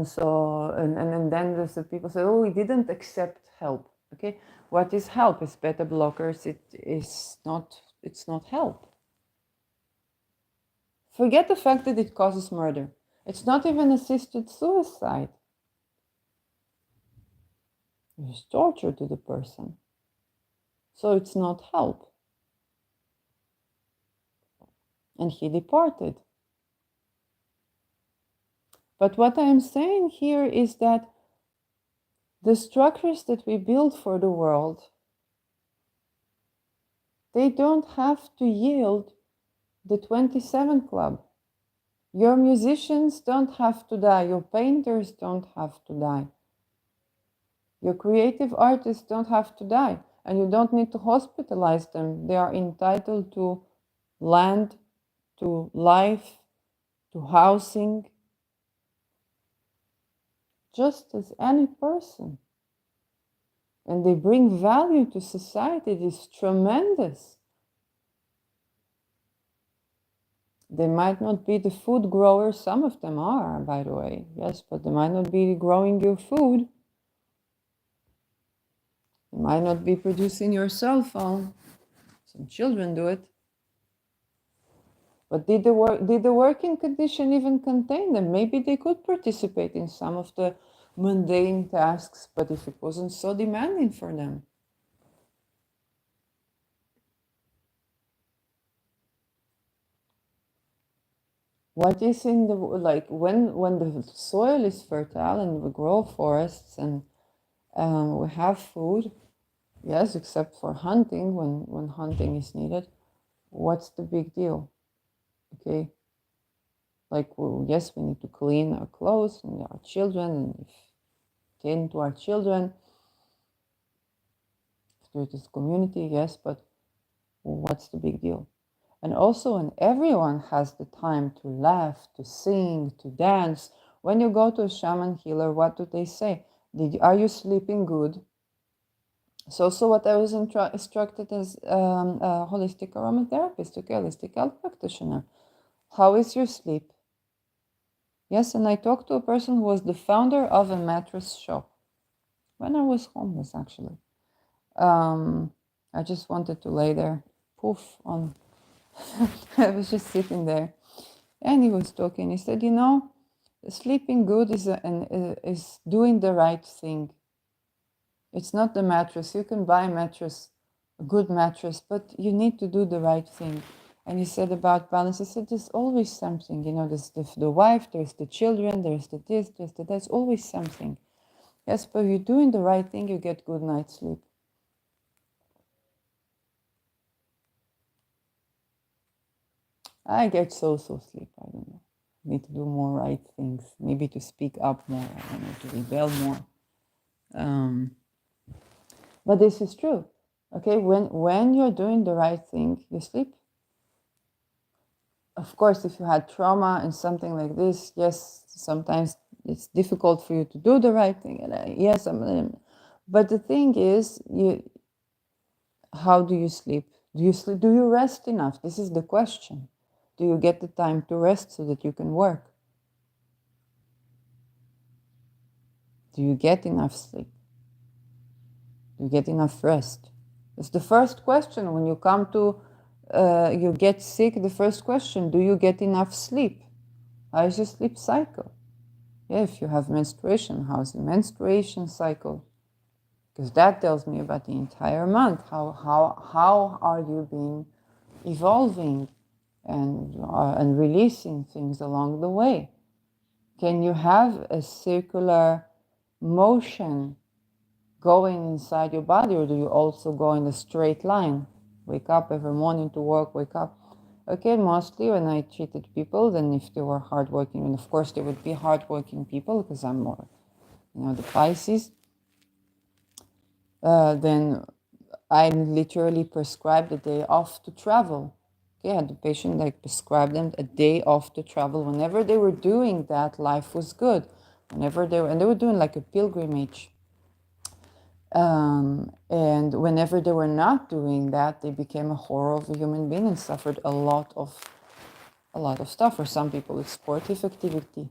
so, and then the people say, oh, he didn't accept help. Okay, what is help? It's beta blockers. It's not help. Forget the fact that it causes murder. It's not even assisted suicide. It's torture to the person. So it's not help. And he departed. But what I am saying here is that the structures that we build for the world, they don't have to yield the 27 Club. Your musicians don't have to die. Your painters don't have to die. Your creative artists don't have to die. And you don't need to hospitalize them. They are entitled to land, to life, to housing, just as any person. And they bring value to society. It is tremendous. They might not be the food growers. Some of them are, by the way. Yes, but they might not be growing your food. They might not be producing your cell phone. Some children do it. But did the working condition even contain them? Maybe they could participate in some of the mundane tasks, but if it wasn't so demanding for them. What is in the, like, when the soil is fertile and we grow forests and we have food, yes, except for hunting, when hunting is needed, what's the big deal? Okay, like, well, yes, we need to clean our clothes and our children and tend to our children, to this community, yes, but what's the big deal? And also, when everyone has the time to laugh, to sing, to dance, when you go to a shaman healer, what do they say? Are you sleeping good? So what I was instructed as a holistic aromatherapist, okay, holistic health practitioner. How is your sleep? Yes, and I talked to a person who was the founder of a mattress shop when I was homeless, actually. I just wanted to lay there, poof, on. I was just sitting there, and he was talking. He said, you know, sleeping good is doing the right thing. It's not the mattress. You can buy a mattress a good mattress, but you need to do the right thing. And you said about balance, I said there's always something, you know, there's the wife, there's the children, there's the this, there's the there's always something. Yes, but you're doing the right thing, you get good night's sleep. I get so sleep, I don't know. Need to do more right things, maybe to speak up more, I don't know, to rebel more. But this is true. Okay, when you're doing the right thing, you sleep. Of course, if you had trauma and something like this, yes, sometimes it's difficult for you to do the right thing. And yes, but the thing is, how do you sleep? Do you sleep? Do you rest enough? This is the question. Do you get the time to rest so that you can work? Do you get enough sleep? Do you get enough rest? It's the first question when you come to, you get sick. The first question: do you get enough sleep? How is your sleep cycle? Yeah, if you have menstruation, how's the menstruation cycle? Because that tells me about the entire month. How are you being evolving and releasing things along the way? Can you have a circular motion going inside your body, or do you also go in a straight line? Wake up every morning to work, wake up. Okay, mostly when I treated people, then if they were hardworking, and of course they would be hardworking people because I'm more, you know, the Pisces, then I literally prescribed a day off to travel. Okay, I had the patient like prescribe them a day off to travel. Whenever they were doing that, life was good. Whenever they were, and they were doing like a pilgrimage. And whenever they were not doing that, they became a horror of a human being and suffered a lot of stuff. For some people, it's sportive activity.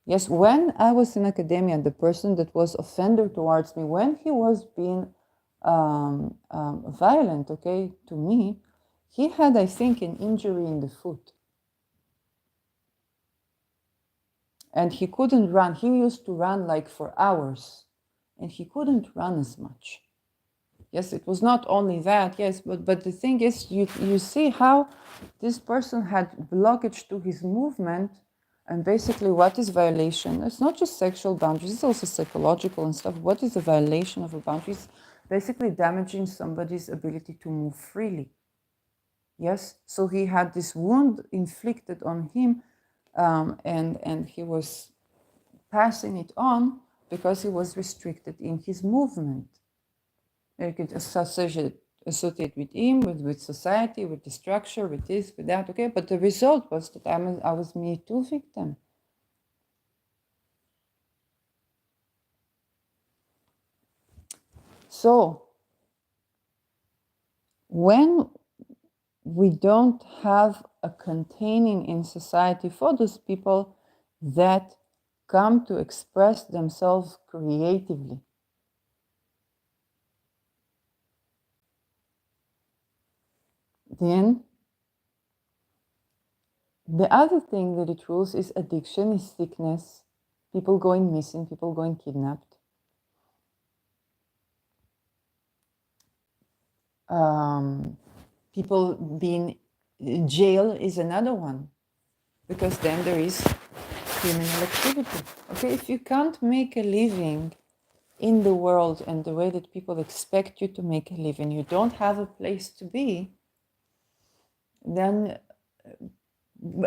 Yes, when I was in academia, the person that was offender towards me, when he was being violent, okay, to me, he had, I think, an injury in the foot. And he couldn't run. He used to run like for hours, and he couldn't run as much. Yes, it was not only that, yes, but the thing is, you see how this person had blockage to his movement, and basically what is violation? It's not just sexual boundaries, it's also psychological and stuff. What is the violation of a boundary? It's basically damaging somebody's ability to move freely. Yes, so he had this wound inflicted on him, and he was passing it on because he was restricted in his movement. You could associate with him, with society, with the structure, with this, with that, okay? But the result was that I was Me Too victim. So, when we don't have a containing in society for those people that come to express themselves creatively, then the other thing that it rules is addiction, is sickness, people going missing, people going kidnapped. People being in jail is another one, because then there is criminal activity. Okay, if you can't make a living in the world and the way that people expect you to make a living, you don't have a place to be, then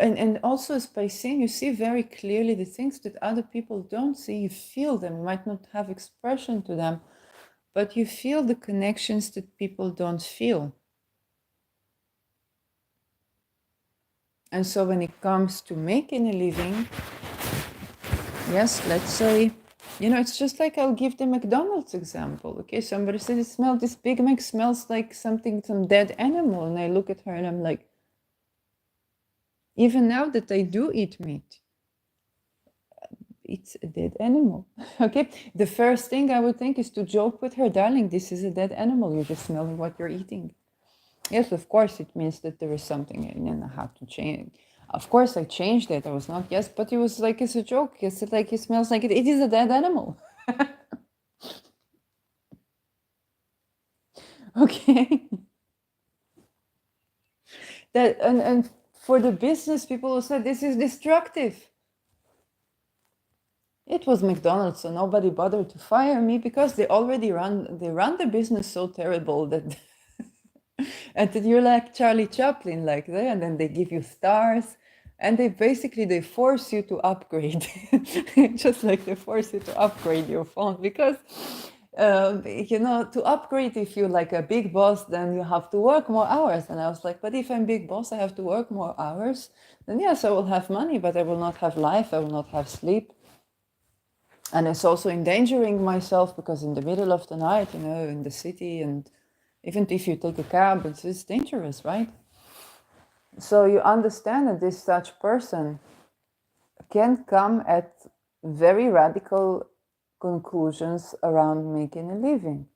and also as by seeing, you see very clearly the things that other people don't see. You feel them. You might not have expression to them, but you feel the connections that people don't feel. And so when it comes to making a living, yes, let's say, you know, it's just like, I'll give the McDonald's example. Okay, somebody says, this Big Mac smells like some dead animal. And I look at her and I'm like, even now that I do eat meat, it's a dead animal. Okay, the first thing I would think is to joke with her, darling, this is a dead animal. You're just smelling what you're eating. Yes, of course, it means that there is something, and I have to change. Of course, I changed it. I was not, yes, but it was like, it's a joke. Yes, it like, it smells like it. It is a dead animal. Okay. And for the business people who said this is destructive. It was McDonald's, so nobody bothered to fire me because they already run the business so terrible that and that you're like Charlie Chaplin, like there, and then they give you stars, and they force you to upgrade, just like they force you to upgrade your phone because. To upgrade, if you're like a big boss, then you have to work more hours. And I was like, but if I'm big boss, I have to work more hours. Then yes, I will have money, but I will not have life. I will not have sleep. And it's also endangering myself because in the middle of the night, in the city, and even if you take a cab, it's dangerous, right? So you understand that this such person can come at very radical conclusions around making a living.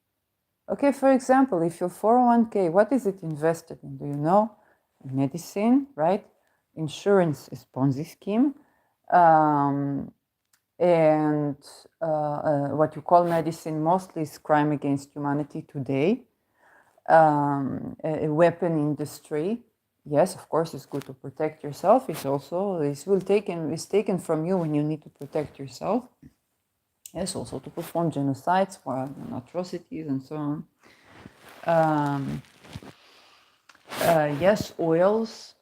Okay, for example, if your 401k, what is it invested in? Do you know? Medicine, right? Insurance is Ponzi scheme. And what you call medicine mostly is crime against humanity today. A weapon industry, yes, of course, it's good to protect yourself. It's taken from you when you need to protect yourself. Yes, also to perform genocides for atrocities and so on. Yes, oils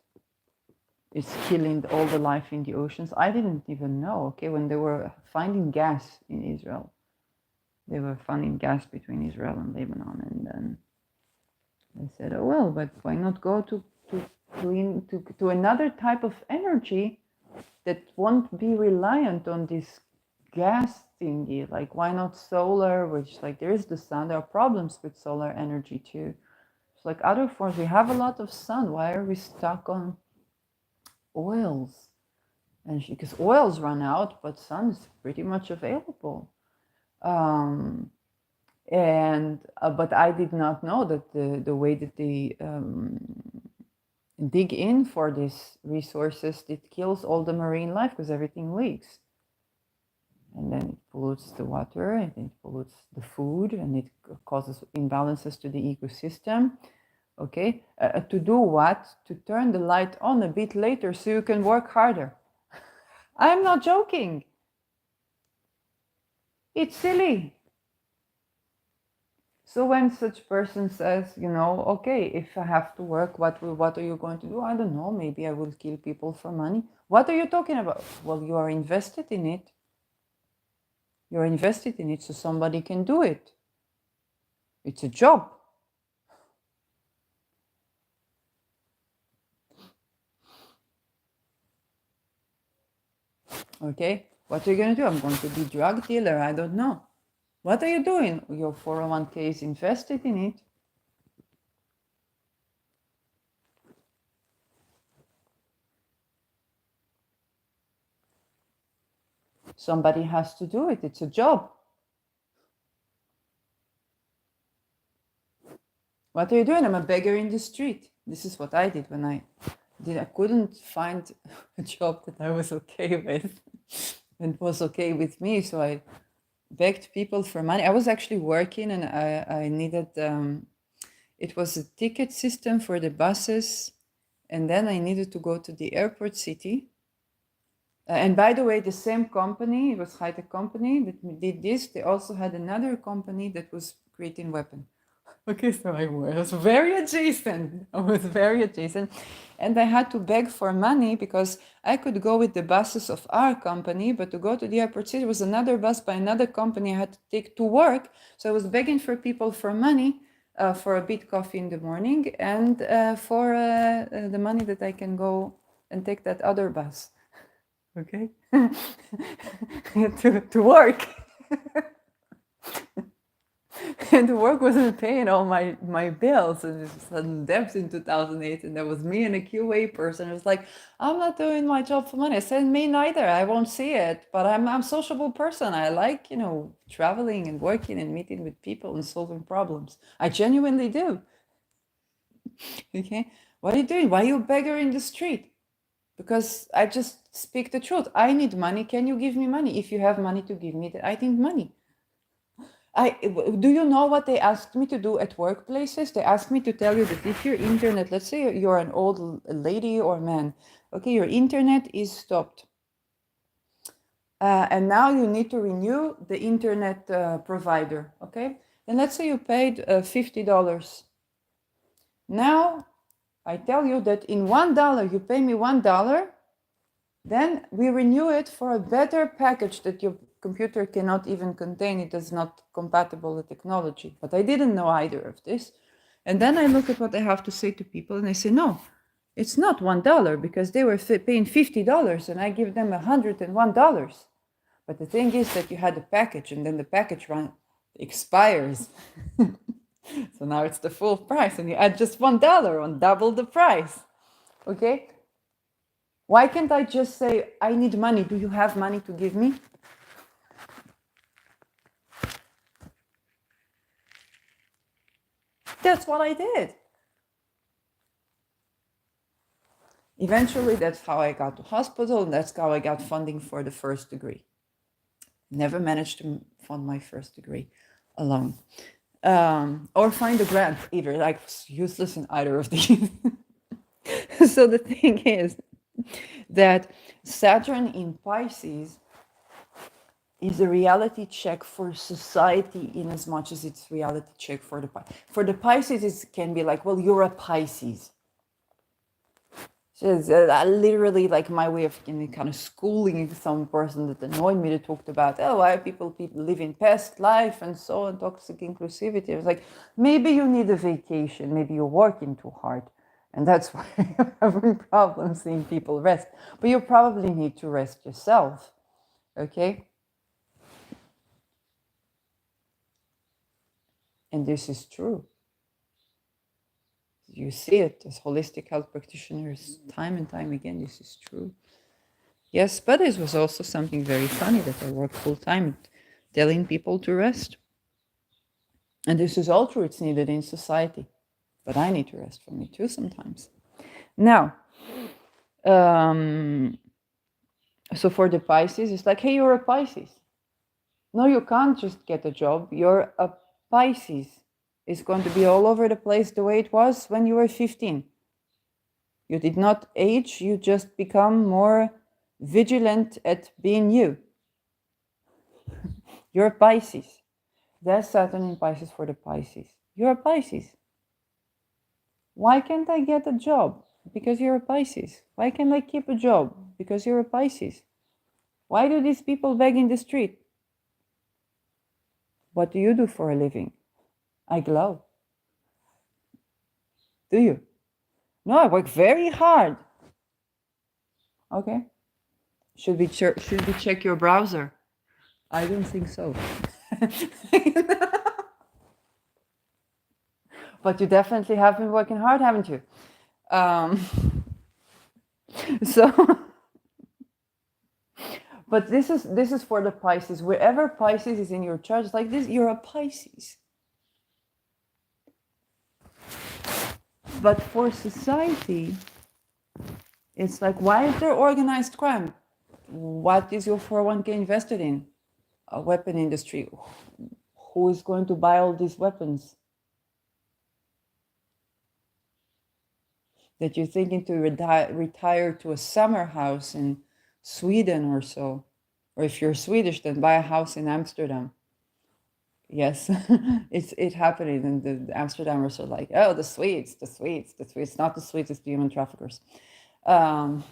is killing all the life in the oceans. I didn't even know. Okay, when they were finding gas in Israel, they were finding gas between Israel and Lebanon, and then they said, "Oh well, but why not go to another type of energy that won't be reliant on this gas thingy? Like, why not solar? Which, like, there is the sun. There are problems with solar energy too. It's like other forms. We have a lot of sun. Why are we stuck on oils? And because oils run out, but sun is pretty much available." But I did not know that the way that they dig in for these resources, it kills all the marine life because everything leaks. And then it pollutes the water, and it pollutes the food, and it causes imbalances to the ecosystem. Okay, to do what? To turn the light on a bit later so you can work harder. I'm not joking. It's silly. So when such person says, okay, if I have to work, what are you going to do? I don't know. Maybe I will kill people for money. What are you talking about? Well, you are invested in it. You're invested in it so somebody can do it. It's a job. Okay, what are you going to do? I'm going to be drug dealer. I don't know. What are you doing? Your 401k is invested in it. Somebody has to do it. It's a job. What are you doing? I'm a beggar in the street. This is what I did when I couldn't find a job that I was okay with and was okay with me. So I begged people for money. I was actually working, and I needed, it was a ticket system for the buses. And then I needed to go to the airport city. And by the way, the same company, it was high-tech company that did this. They also had another company that was creating weapons. Okay, so I was very adjacent. I was very adjacent. And I had to beg for money because I could go with the buses of our company, but to go to the airport city was another bus by another company I had to take to work. So I was begging for people for money, for a bit coffee in the morning, and for the money that I can go and take that other bus. Okay? to work. And the work wasn't paying all my bills, and it was sudden debts in 2008, and there was me and a QA person. It was like, I'm not doing my job for money. I said, me neither. I won't see it, but I'm a sociable person. I like, traveling and working and meeting with people and solving problems. I genuinely do. Okay, what are you doing? Why are you a beggar in the street? Because I just speak the truth. I need money. Can you give me money? If you have money to give me, I need money. Do you know what they asked me to do at workplaces? They asked me to tell you that if your internet, let's say you're an old lady or man, okay, your internet is stopped. And now you need to renew the internet provider, okay? Then let's say you paid $50. Now I tell you that in $1, you pay me $1, then we renew it for a better package that your computer cannot even contain. It is not compatible with technology. But I didn't know either of this. And then I look at what I have to say to people and I say, no, it's not $1 because they were paying $50 and I give them $101. But the thing is that you had a package and then the package expires. So now it's the full price and you add just $1 on double the price. Okay? Why can't I just say, I need money. Do you have money to give me? That's what I did. Eventually, that's how I got to hospital, and that's how I got funding for the first degree. Never managed to fund my first degree alone. Or find a grant either. Like, useless in either of these. So the thing is that Saturn in Pisces is a reality check for society in as much as it's reality check for the Pisces. It can be like, well, you're a Pisces. So it's literally like my way of kind of schooling some person that annoyed me that talked about, oh, why people live in past life and so on, toxic inclusivity. I was like, maybe you need a vacation, maybe you're working too hard. And that's why you're having problems seeing people rest. But you probably need to rest yourself, okay? And this is true. You see it as holistic health practitioners time and time again. This is true. Yes, but it was also something very funny that I work full time telling people to rest. And this is all true. It's needed in society. But I need to rest for me too sometimes. Now, so for the Pisces, it's like, hey, you're a Pisces. No, you can't just get a job. You're a Pisces. It's going to be all over the place the way it was when you were 15. You did not age, you just become more vigilant at being you. You're a Pisces. That's Saturn in Pisces for the Pisces. You're a Pisces. Why can't I get a job? Because you're a Pisces. Why can't I keep a job? Because you're a Pisces. Why do these people beg in the street? What do you do for a living? I glow. Do you? No, I work very hard. Okay. Should we check your browser? I don't think so. But you definitely have been working hard, haven't you? So, but this is for the Pisces. Wherever Pisces is in your chart, it's like this, you're a Pisces. But for society, it's like, why is there organized crime? What is your 401k invested in? A weapon industry. Who is going to buy all these weapons? That you're thinking to retire to a summer house in Sweden or so. Or if you're Swedish, then buy a house in Amsterdam. Yes, it's happening. And the Amsterdammers are like, oh, the Swedes. Not the Swedes, it's the human traffickers. Maybe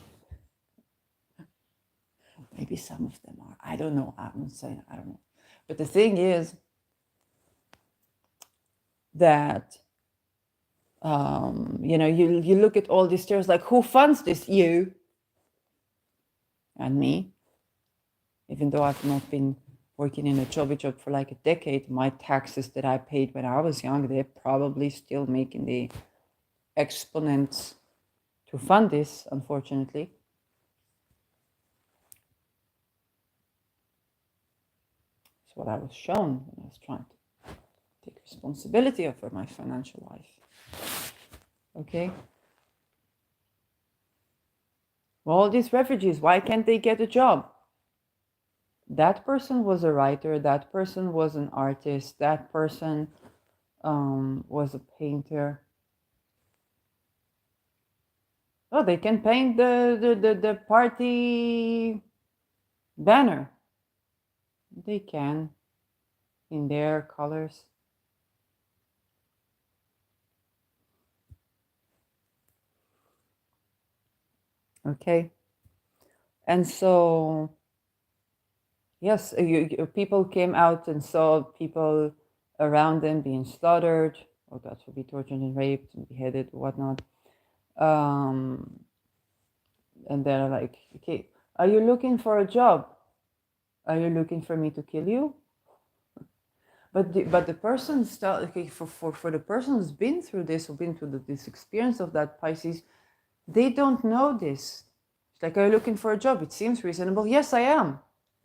some of them are. I don't know. I'm saying I don't know. But the thing is that you look at all these stairs like, who funds this? You and me. Even though I've not been working in a job for like a decade, my taxes that I paid when I was young, they're probably still making the exponents to fund this, unfortunately. That's what I was shown when I was trying to take responsibility over my financial life. Okay? Well, all these refugees, why can't they get a job? That person was a writer, that person was an artist, that person was a painter. Oh, they can paint the party banner. They can, in their colors. Okay. And so, yes, people came out and saw people around them being slaughtered, or God forbid, tortured and raped and beheaded, whatnot. Um, and they're like, okay, are you looking for a job? Are you looking for me to kill you? But the person okay, for the person who's been through this, or been through this experience of that Pisces, they don't know this. It's like, are you looking for a job? It seems reasonable. Yes, I am.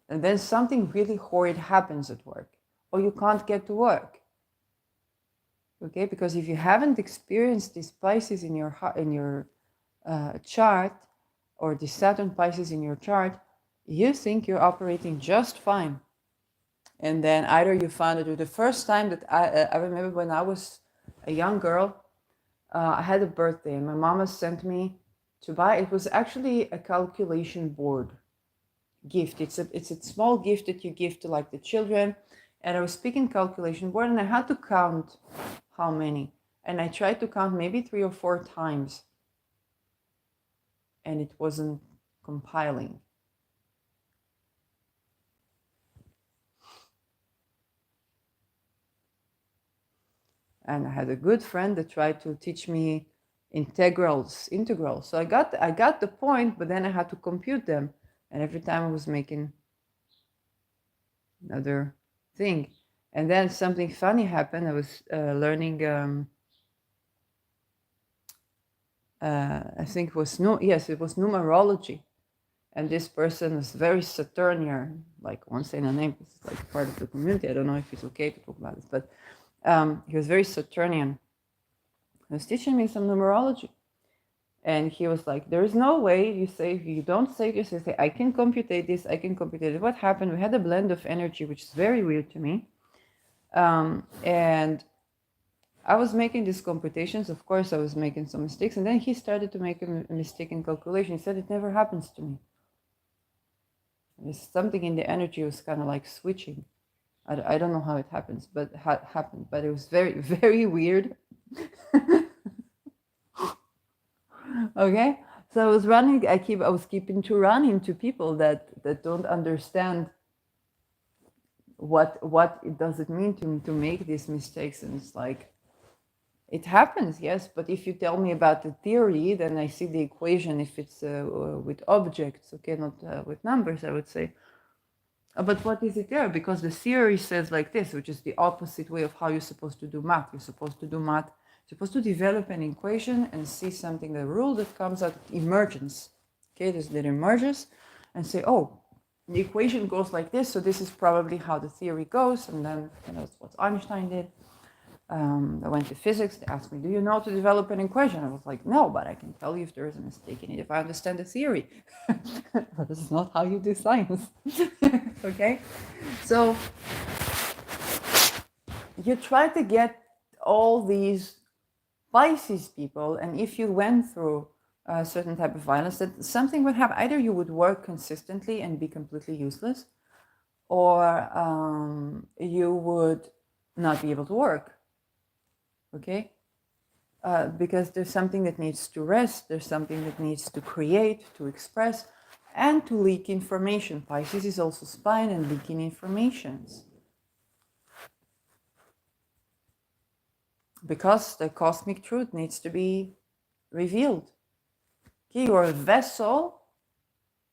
And then something really horrid happens at work, or you can't get to work. Okay, because if you haven't experienced these Pisces in your chart, or the Saturn Pisces in your chart, you think you're operating just fine. And then either you found it, or the first time that I remember when I was a young girl, I had a birthday, and my mama sent me to buy. It was actually a calculation board gift. It's a small gift that you give to like the children. And I was speaking calculation board, and I had to count how many. And I tried to count maybe 3 or 4 times, and it wasn't compiling. And I had a good friend that tried to teach me integrals. So I got the point, but then I had to compute them, and every time I was making another thing. And then something funny happened. I was learning. I think it was it was numerology, and this person was very Saturnian. Like, I won't say the name, it's like part of the community. I don't know if it's okay to talk about this, but he was very Saturnian. He was teaching me some numerology. And he was like, there is no way you don't say this, you say, I can computate this, I can computate it. What happened? We had a blend of energy, which is very weird to me. And I was making these computations. Of course, I was making some mistakes. And then he started to make a mistake in calculation. He said, it never happens to me. There's something in the energy was kind of like switching. I don't know how it happens, but happened. But it was very, very weird. Okay, so I was running. I was keeping to run into people that don't understand what it does it mean to make these mistakes. And it's like, it happens, yes, but if you tell me about the theory, then I see the equation. If it's with objects, okay, not with numbers, I would say. But what is it there? Because the theory says like this, which is the opposite way of how you're supposed to do math. You're supposed to do math, supposed to develop an equation and see something, a rule that comes out, emergence. Okay, that emerges, and say, oh, the equation goes like this, so this is probably how the theory goes. And then, that's what Einstein did. I went to physics. They asked me, do you know how to develop an equation? I was like, no, but I can tell you if there is a mistake in it, if I understand the theory. But this is not how you do science. Okay? So you try to get all these Pisces people, and if you went through a certain type of violence, that something would happen. Either you would work consistently and be completely useless, or you would not be able to work. Okay? Because there's something that needs to rest, there's something that needs to create, to express, and to leak information. Pisces is also spine and leaking informations. Because the cosmic truth needs to be revealed. Okay, you're a vessel.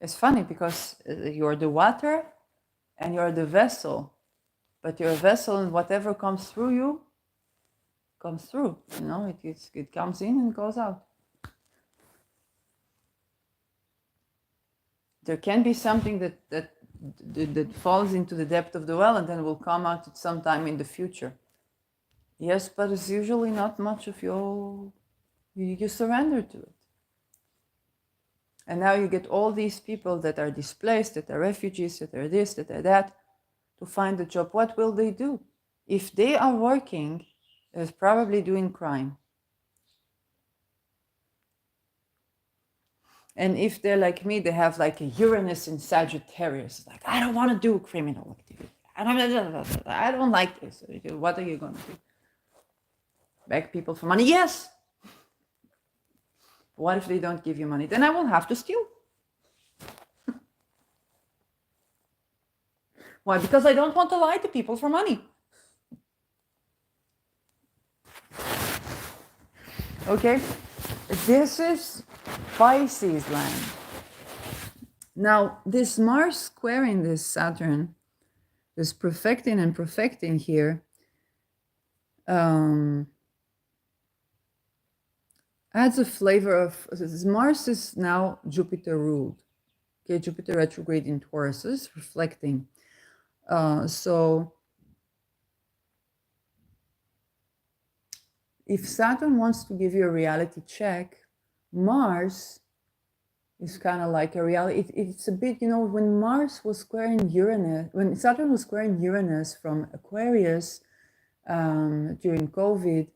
It's funny because you're the water and you're the vessel. But you're a vessel, and whatever comes through you comes through. It comes in and goes out. There can be something that falls into the depth of the well and then will come out at some time in the future. Yes, but it's usually not much of you surrender to it. And now you get all these people that are displaced, that are refugees, that are this, that are that, to find a job. What will they do? If they are working, they're probably doing crime. And if they're like me, they have like a Uranus in Sagittarius. Like, I don't want to do criminal activity. I don't like this. What are you going to do? Beg people for money? Yes. What if they don't give you money? Then I will have to steal. Why? Because I don't want to lie to people for money. Okay? This is Pisces land. Now, this Mars squaring this Saturn, this perfecting and perfecting here, adds a flavor of, Mars is now Jupiter ruled. Okay, Jupiter retrograde in Taurus is reflecting. So if Saturn wants to give you a reality check, Mars is kind of like a reality. It's a bit, you know, when Mars was squaring Uranus, when Saturn was squaring Uranus from Aquarius during COVID,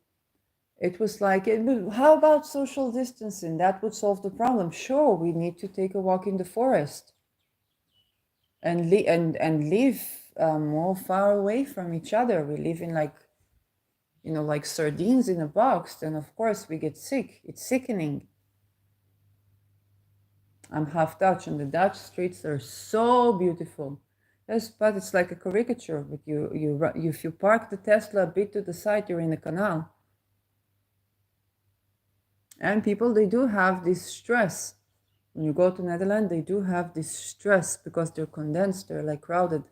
it was like, how about social distancing? That would solve the problem. Sure, we need to take a walk in the forest and live more far away from each other. We live in like, you know, like sardines in a box. And of course we get sick. It's sickening. I'm half Dutch, and the Dutch streets are so beautiful. Yes, but it's like a caricature. But if you park the Tesla a bit to the side, you're in a canal. And people, they do have this stress. When you go to Netherlands, they do have this stress because they're condensed, they're like crowded,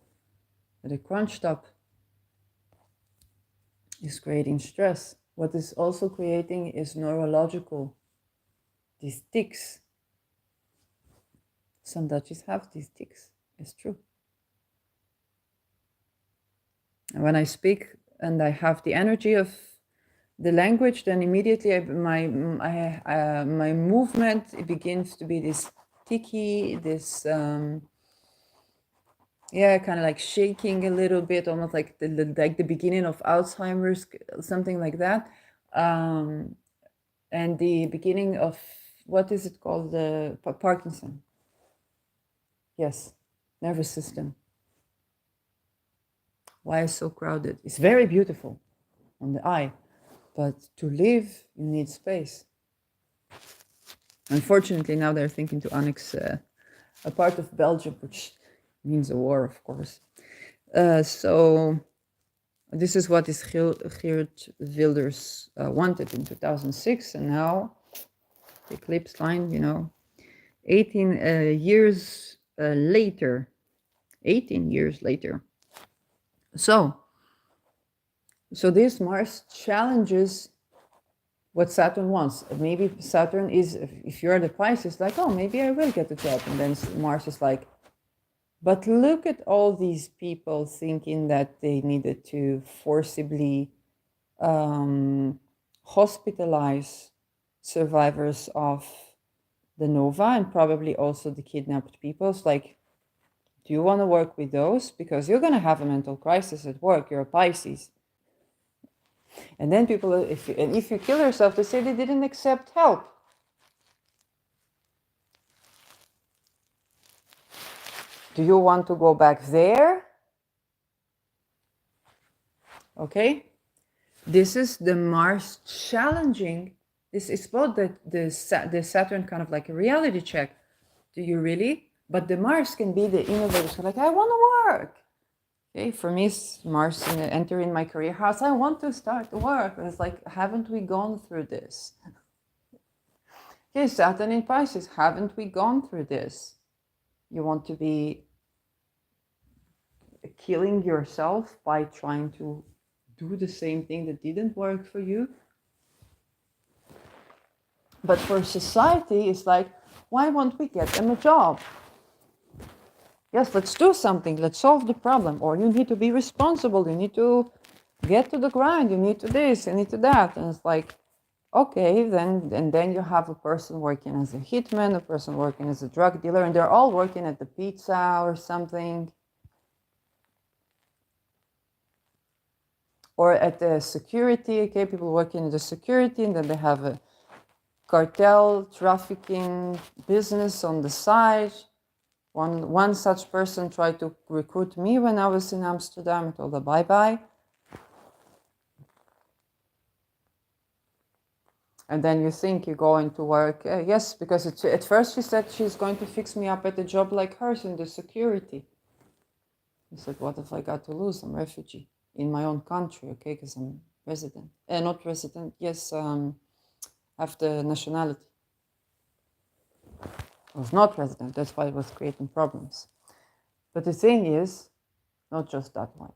they're crunched up. It's creating stress. What is also creating is neurological, these tics. Some Dutchies have these tics, it's true. And when I speak and I have the energy of the language, then immediately my movement, it begins to be this ticky, this kind of like shaking a little bit, almost like the beginning of Alzheimer's, something like that, and the beginning of, what is it called, the Parkinson. Yes, nervous system. Why is so crowded? It's very beautiful on the eye. But to live, you need space. Unfortunately, now they're thinking to annex a part of Belgium, which means a war, of course. So this is what Geert Wilders wanted in 2006, and now the eclipse line, you know, 18 years later. So this Mars challenges what Saturn wants. Maybe Saturn is, if you're the Pisces, like, oh, maybe I will get the job. And then Mars is like, but look at all these people thinking that they needed to forcibly hospitalize survivors of the Nova and probably also the kidnapped peoples. Like, do you want to work with those? Because you're going to have a mental crisis at work. You're a Pisces. And then people, if you kill yourself, they say they didn't accept help. Do you want to go back there? Okay. This is the Mars challenging. This is both the Saturn kind of like a reality check. Do you really? But the Mars can be the innovators. Like, I want to work. Okay, for me, Mars entering my career house. I want to start work. And it's like, haven't we gone through this? Okay, Saturn in Pisces, haven't we gone through this? You want to be killing yourself by trying to do the same thing that didn't work for you? But for society, it's like, why won't we get them a job? Yes, let's do something. Let's solve the problem. Or you need to be responsible. You need to get to the grind. You need to this. You need to that. And it's like, Okay, then you have a person working as a hitman, a person working as a drug dealer, and they're all working at the pizza or something, or at the security. Okay, people working in the security, and then they have a cartel trafficking business on the side. One such person tried to recruit me when I was in Amsterdam. I told her bye-bye. And then you think you're going to work. Yes, because at first she said she's going to fix me up at a job like hers in the security. I said, what if I got to lose? I'm a refugee in my own country, okay, because I'm resident. Not resident, yes, have the nationality. I was not resident, that's why it was creating problems. But the thing is, not just that one.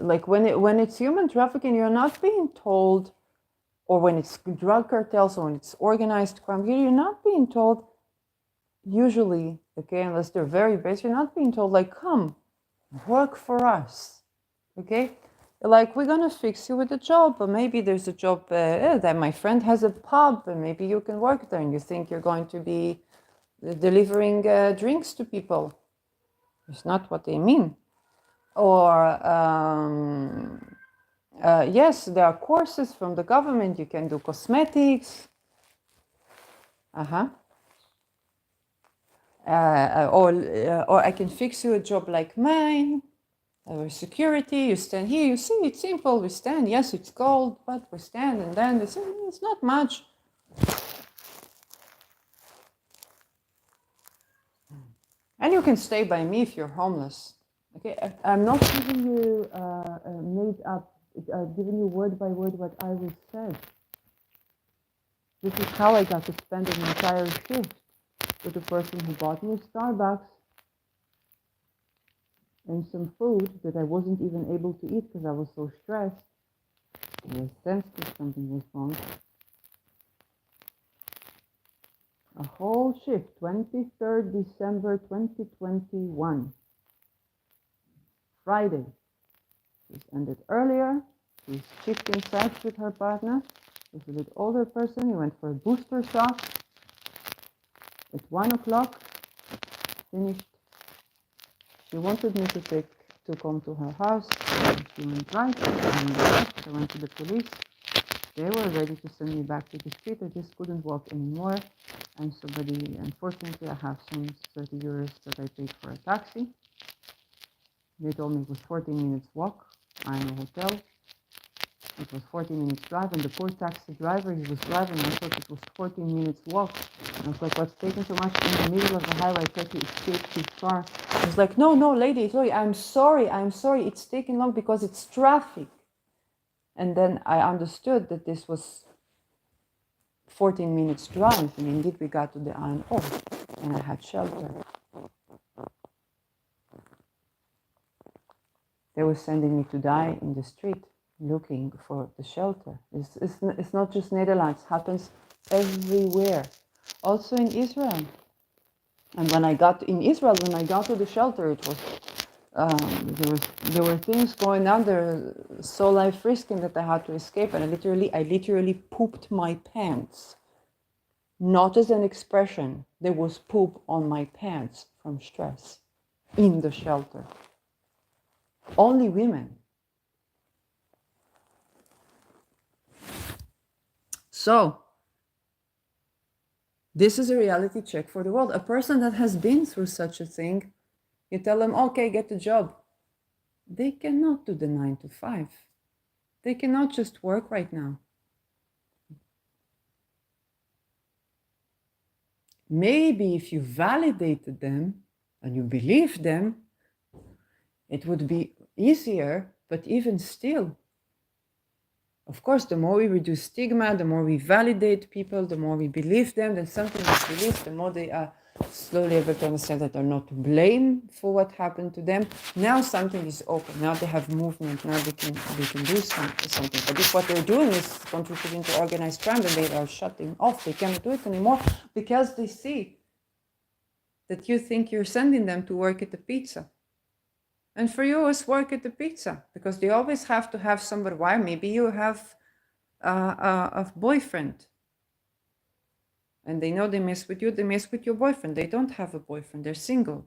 Like when it's human trafficking, you're not being told, or when it's drug cartels or when it's organized crime, you're not being told, usually, okay, unless they're very basic, you're not being told, like, come, work for us, okay? Like, we're gonna fix you with a job, but maybe there's a job that my friend has a pub, and maybe you can work there, and you think you're going to be delivering drinks to people. It's not what they mean. Or yes, there are courses from the government. You can do cosmetics. Or I can fix you a job like mine. Security, you stand here, you see, it's simple, we stand, yes, it's cold, but we stand, and then they say, it's not much. And you can stay by me if you're homeless. Okay, I'm not giving you made up, giving you word by word what I was said. This is how I got to spend an entire shift with a person who bought me Starbucks and some food that I wasn't even able to eat because I was so stressed. I sensed that something was wrong. A whole shift, 23rd December 2021. Friday. She's ended earlier. She's shifting sides with her partner. She's a bit older person. He went for a booster shot. At 1 o'clock, finished. She wanted me to come to her house. She went right. I went to the police. They were ready to send me back to the street. I just couldn't walk anymore. And somebody, unfortunately, I have some 30 euros that I paid for a taxi. They told me it was 14 minutes walk. I'm in a hotel. It was 14 minutes drive, and the poor taxi driver, he was driving, I thought it was 14 minutes walk. And I was like, what's taking so much in the middle of the highway? I tried to escape too far. I was like, no, lady, sorry, I'm sorry, it's taking long because it's traffic. And then I understood that this was 14 minutes drive, and indeed we got to the INO, and I had shelter. They were sending me to die in the street, looking for the shelter. It's not just Netherlands, it happens everywhere. Also in Israel. And when I got to the shelter, it was there were things going on there so life risking that I had to escape, and I literally pooped my pants. Not as an expression, there was poop on my pants from stress in the shelter. Only women. So, this is a reality check for the world. A person that has been through such a thing, you tell them, okay, get a job. They cannot do the 9 to 5. They cannot just work right now. Maybe if you validated them and you believed them, it would be easier, but even still, of course, the more we reduce stigma, the more we validate people, the more we believe them, then something is believed, the more they are slowly able to understand that they're not to blame for what happened to them. Now something is open. Now they have movement. Now they can do something. But if what they're doing is contributing to organized crime, then they are shutting off. They cannot do it anymore because they see that you think you're sending them to work at the pizza. And for you, it's work at the pizza, because they always have to have somebody. Why? Maybe you have a boyfriend, and they know they mess with you, they mess with your boyfriend. They don't have a boyfriend, they're single.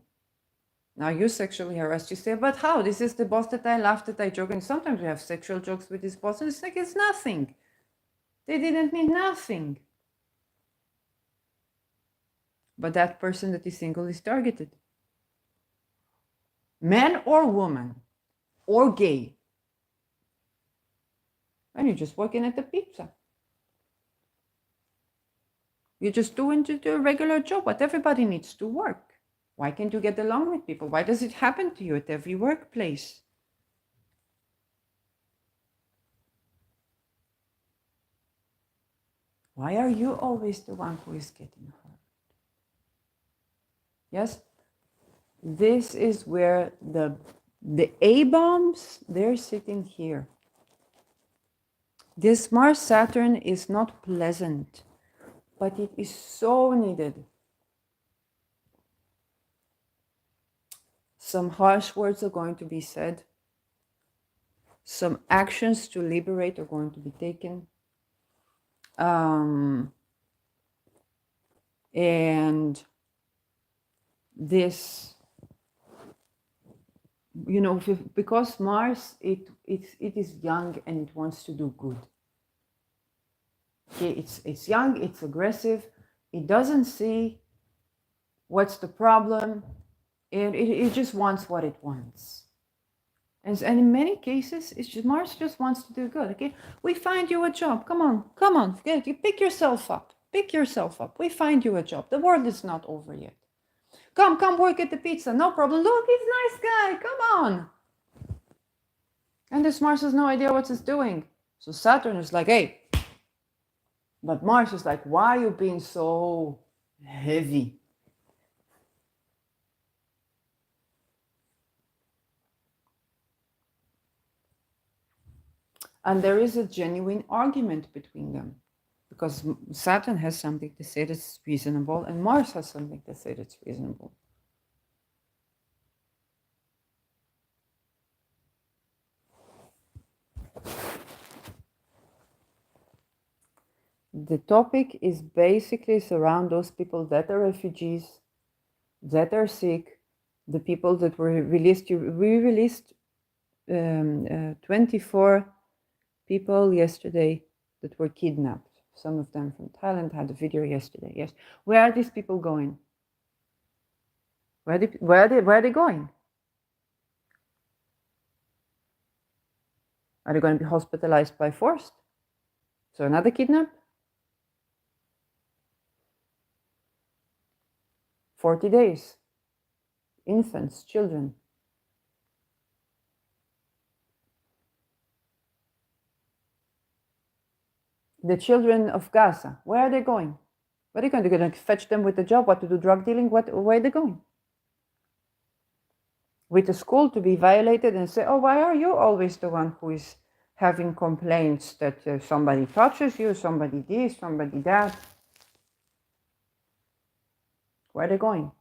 Now you sexually harassed. You say, but how? This is the boss that I laughed at, I joke. And sometimes we have sexual jokes with this boss, and it's like, it's nothing. They didn't mean nothing. But that person that is single is targeted. Man or woman, or gay. And you're just working at the pizza. You're just doing a regular job, but everybody needs to work. Why can't you get along with people? Why does it happen to you at every workplace? Why are you always the one who is getting hurt? Yes, this is where the A-bombs, they're sitting here. This marSaturn is not pleasant, but it is so needed. Some harsh words are going to be said. Some actions to liberate are going to be taken. And this, you know, because Mars, it is young and it wants to do good. Okay, it's young, it's aggressive, it doesn't see what's the problem, and it just wants what it wants. And in many cases, it's just, Mars just wants to do good. Okay, we find you a job. Come on, you pick yourself up. Pick yourself up. We find you a job. The world is not over yet. Come work at the pizza. No problem. Look, he's a nice guy. Come on. And this Mars has no idea what it's doing. So Saturn is like, hey. But Mars is like, why are you being so heavy? And there is a genuine argument between them, because Saturn has something to say that's reasonable, and Mars has something to say that's reasonable. The topic is basically around those people that are refugees, that are sick, the people that were released. We released 24 people yesterday that were kidnapped. Some of them from Thailand. Had a video yesterday. Yes. Where are these people going? Where are they going? Are they going to be hospitalized by force? So another kidnap? 40 days. Infants, children. The children of Gaza, where are they going? Where are they going? They're going to fetch them with a job, what to do, drug dealing? Where are they going? With a school to be violated and say, oh, why are you always the one who is having complaints that somebody touches you, somebody this, somebody that? Where are they going?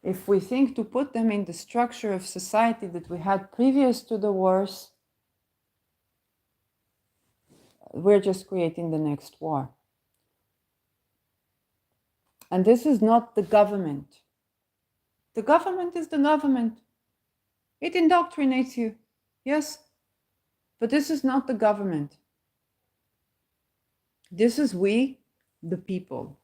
If we think to put them in the structure of society that we had previous to the wars, we're just creating the next war. And this is not the government. The government is the government. It indoctrinates you, yes? But this is not the government. This is we, the people.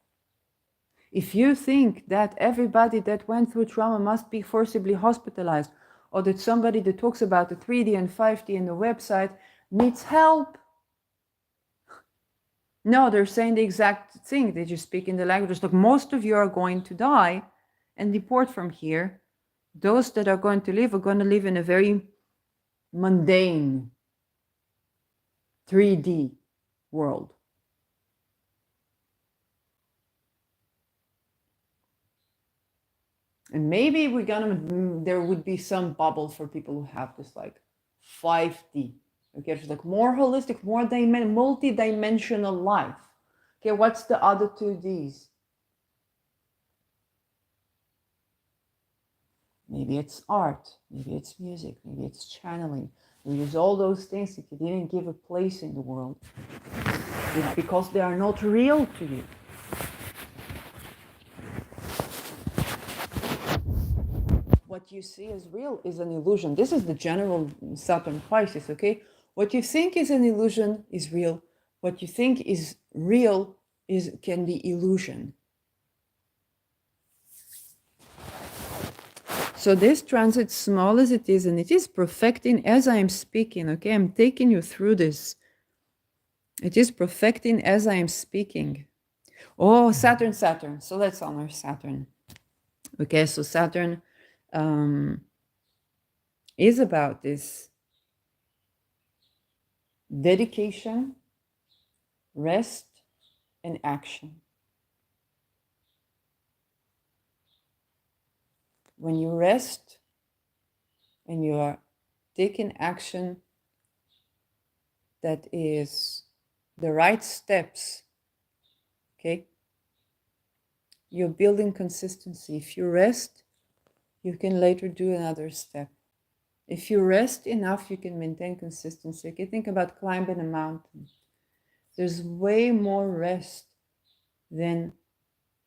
If you think that everybody that went through trauma must be forcibly hospitalized, or that somebody that talks about the 3D and 5D in the website needs help, no, they're saying the exact thing. They just speak in the language. Look, most of you are going to die and deport from here. Those that are going to live in a very mundane 3D world. And maybe there would be some bubble for people who have this like 5D. Okay, it's like more holistic, more multi-dimensional life. Okay, what's the other 2Ds? Maybe it's art, maybe it's music, maybe it's channeling. Maybe it's all those things that you didn't give a place in the world. It's because they are not real to you. What you see as real is an illusion. This is the general Saturn Pisces, okay? What you think is an illusion is real. What you think is real can be illusion. So this transit, small as it is, and it is perfecting as I am speaking, okay? I'm taking you through this. It is perfecting as I am speaking. Oh, Saturn, Saturn. So let's honor Saturn. Okay, so Saturn is about this dedication, rest, and action. When you rest and you are taking action that is the right steps, okay, you're building consistency. If you rest, you can later do another step. If you rest enough, you can maintain consistency. Okay, think about climbing a mountain. There's way more rest than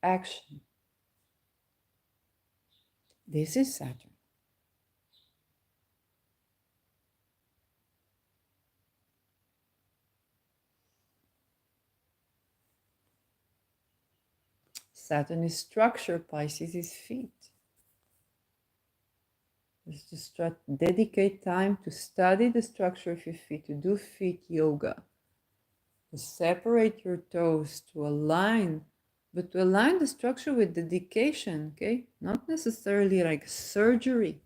action. This is Saturn. Saturn is structure, Pisces is feet. Just to dedicate time to study the structure of your feet, to do feet yoga, to separate your toes, to align, but to align the structure with dedication, okay? Not necessarily like surgery,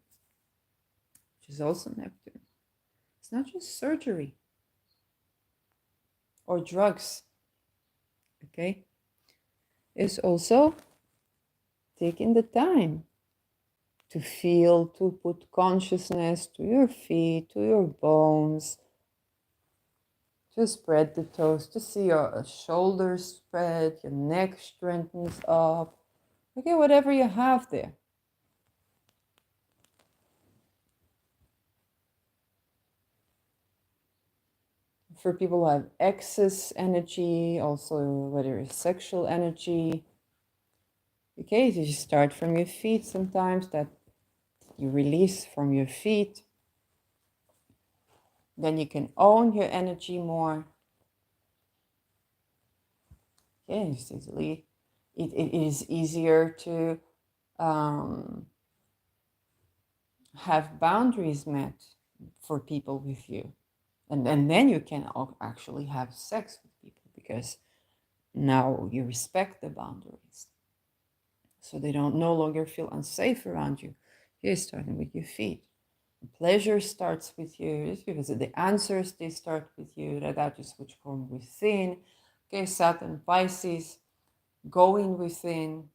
which is also Neptune. It's not just surgery or drugs, okay? It's also taking the time to feel, to put consciousness to your feet, to your bones, to spread the toes, to see your shoulders spread, your neck strengthens up. Okay, whatever you have there. For people who have excess energy, also whether it's sexual energy, okay, you start from your feet sometimes, that you release from your feet. Then you can own your energy more. Okay, it is easier to have boundaries met for people with you. And then you can actually have sex with people because now you respect the boundaries. So they don't no longer feel unsafe around you. You're starting with your feet. Pleasure starts with you because the answers, they start with you. That is which from within. Okay, Saturn, Pisces, going within.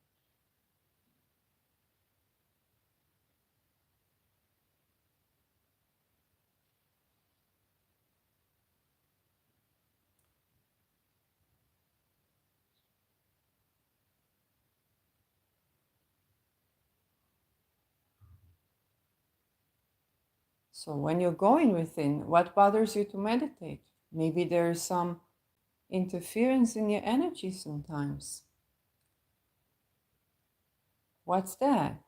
So when you're going within, what bothers you to meditate? Maybe there's some interference in your energy sometimes. What's that?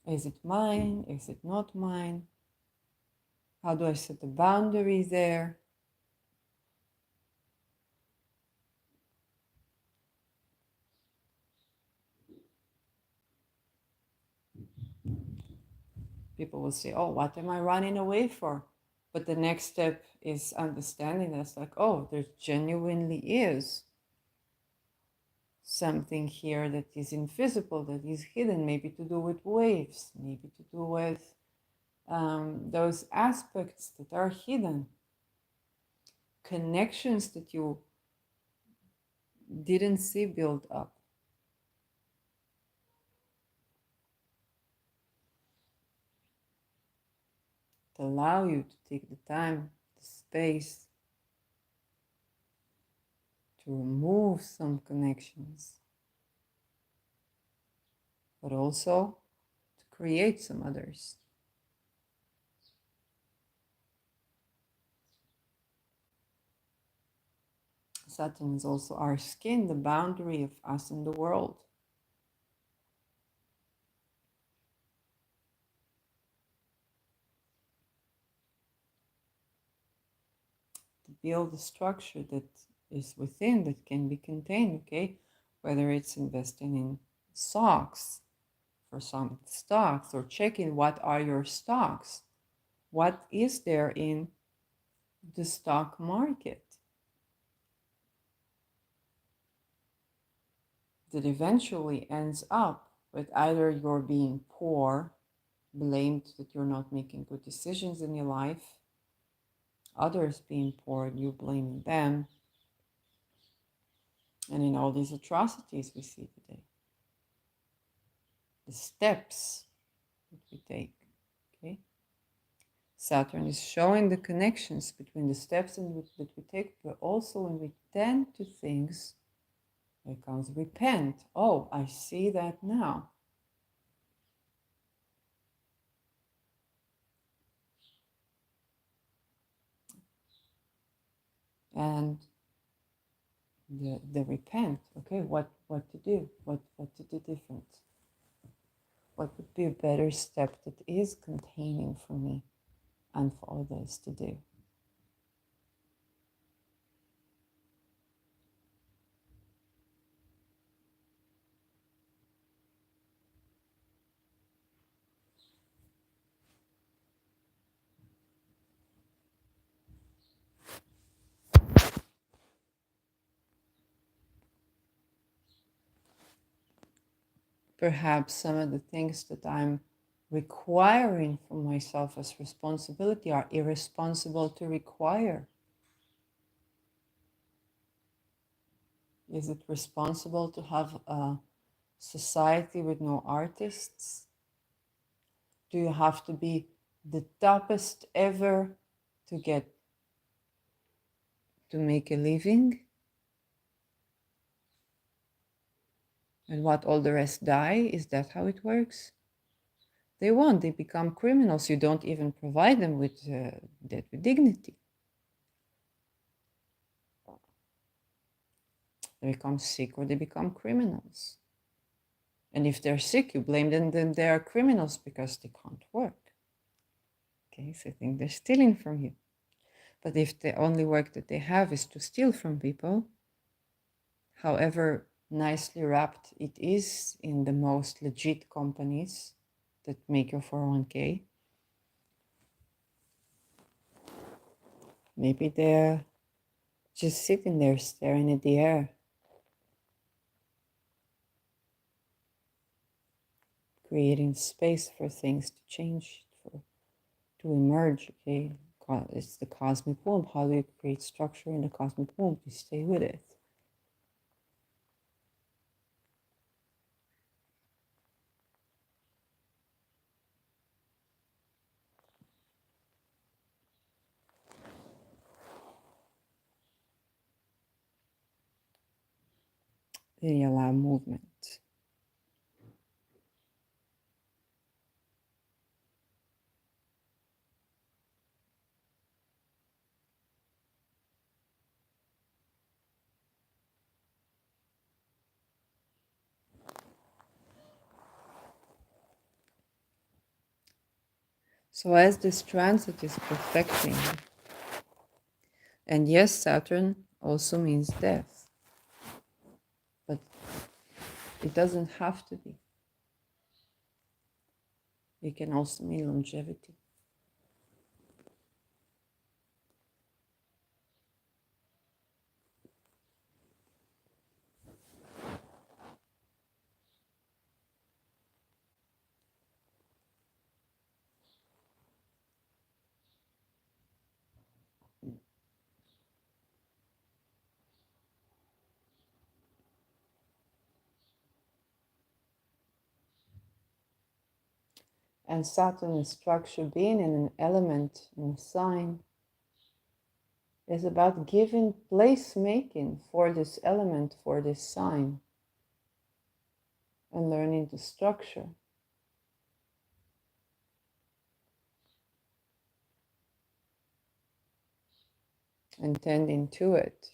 Is it mine? Is it not mine? How do I set the boundary there? People will say, oh, what am I running away for? But the next step is understanding that's like, oh, there genuinely is something here that is invisible, that is hidden, maybe to do with waves, maybe to do with those aspects that are hidden, connections that you didn't see build up. To allow you to take the time, the space to remove some connections. but also to create some others. Saturn is also our skin, the boundary of us and the world. To build a structure that is within, that can be contained, okay? Whether it's investing in stocks, for some stocks, or checking what are your stocks. What is there in the stock market that eventually ends up with either you're being poor, blamed that you're not making good decisions in your life, others being poor, you blaming them, and in all these atrocities we see today. The steps that we take, okay? Saturn is showing the connections between the steps that we take, but also when we tend to things, there comes repent. Oh, I see that now. And the repent, okay, what to do, what to do different. What would be a better step that is containing for me and for others to do? Perhaps some of the things that I'm requiring from myself as responsibility are irresponsible to require. Is it responsible to have a society with no artists? Do you have to be the toppest ever to get to make a living? And what, all the rest die? Is that how it works? They won't. They become criminals. You don't even provide them with that with dignity. They become sick or they become criminals. And if they're sick, you blame them, then they are criminals because they can't work. Okay, so I think they're stealing from you. But if the only work that they have is to steal from people, however nicely wrapped it is in the most legit companies that make your 401k, maybe they're just sitting there staring at the air, creating space for things to change, to emerge. Okay, it's the cosmic womb. How do you create structure in the cosmic womb? You stay with it. Then you allow movement. So as this transit is perfecting, and yes, Saturn also means death, but it doesn't have to be. It can also mean longevity. And Saturn's structure being in an element, in a sign, is about giving place making for this element, for this sign. and learning to structure and tending to it.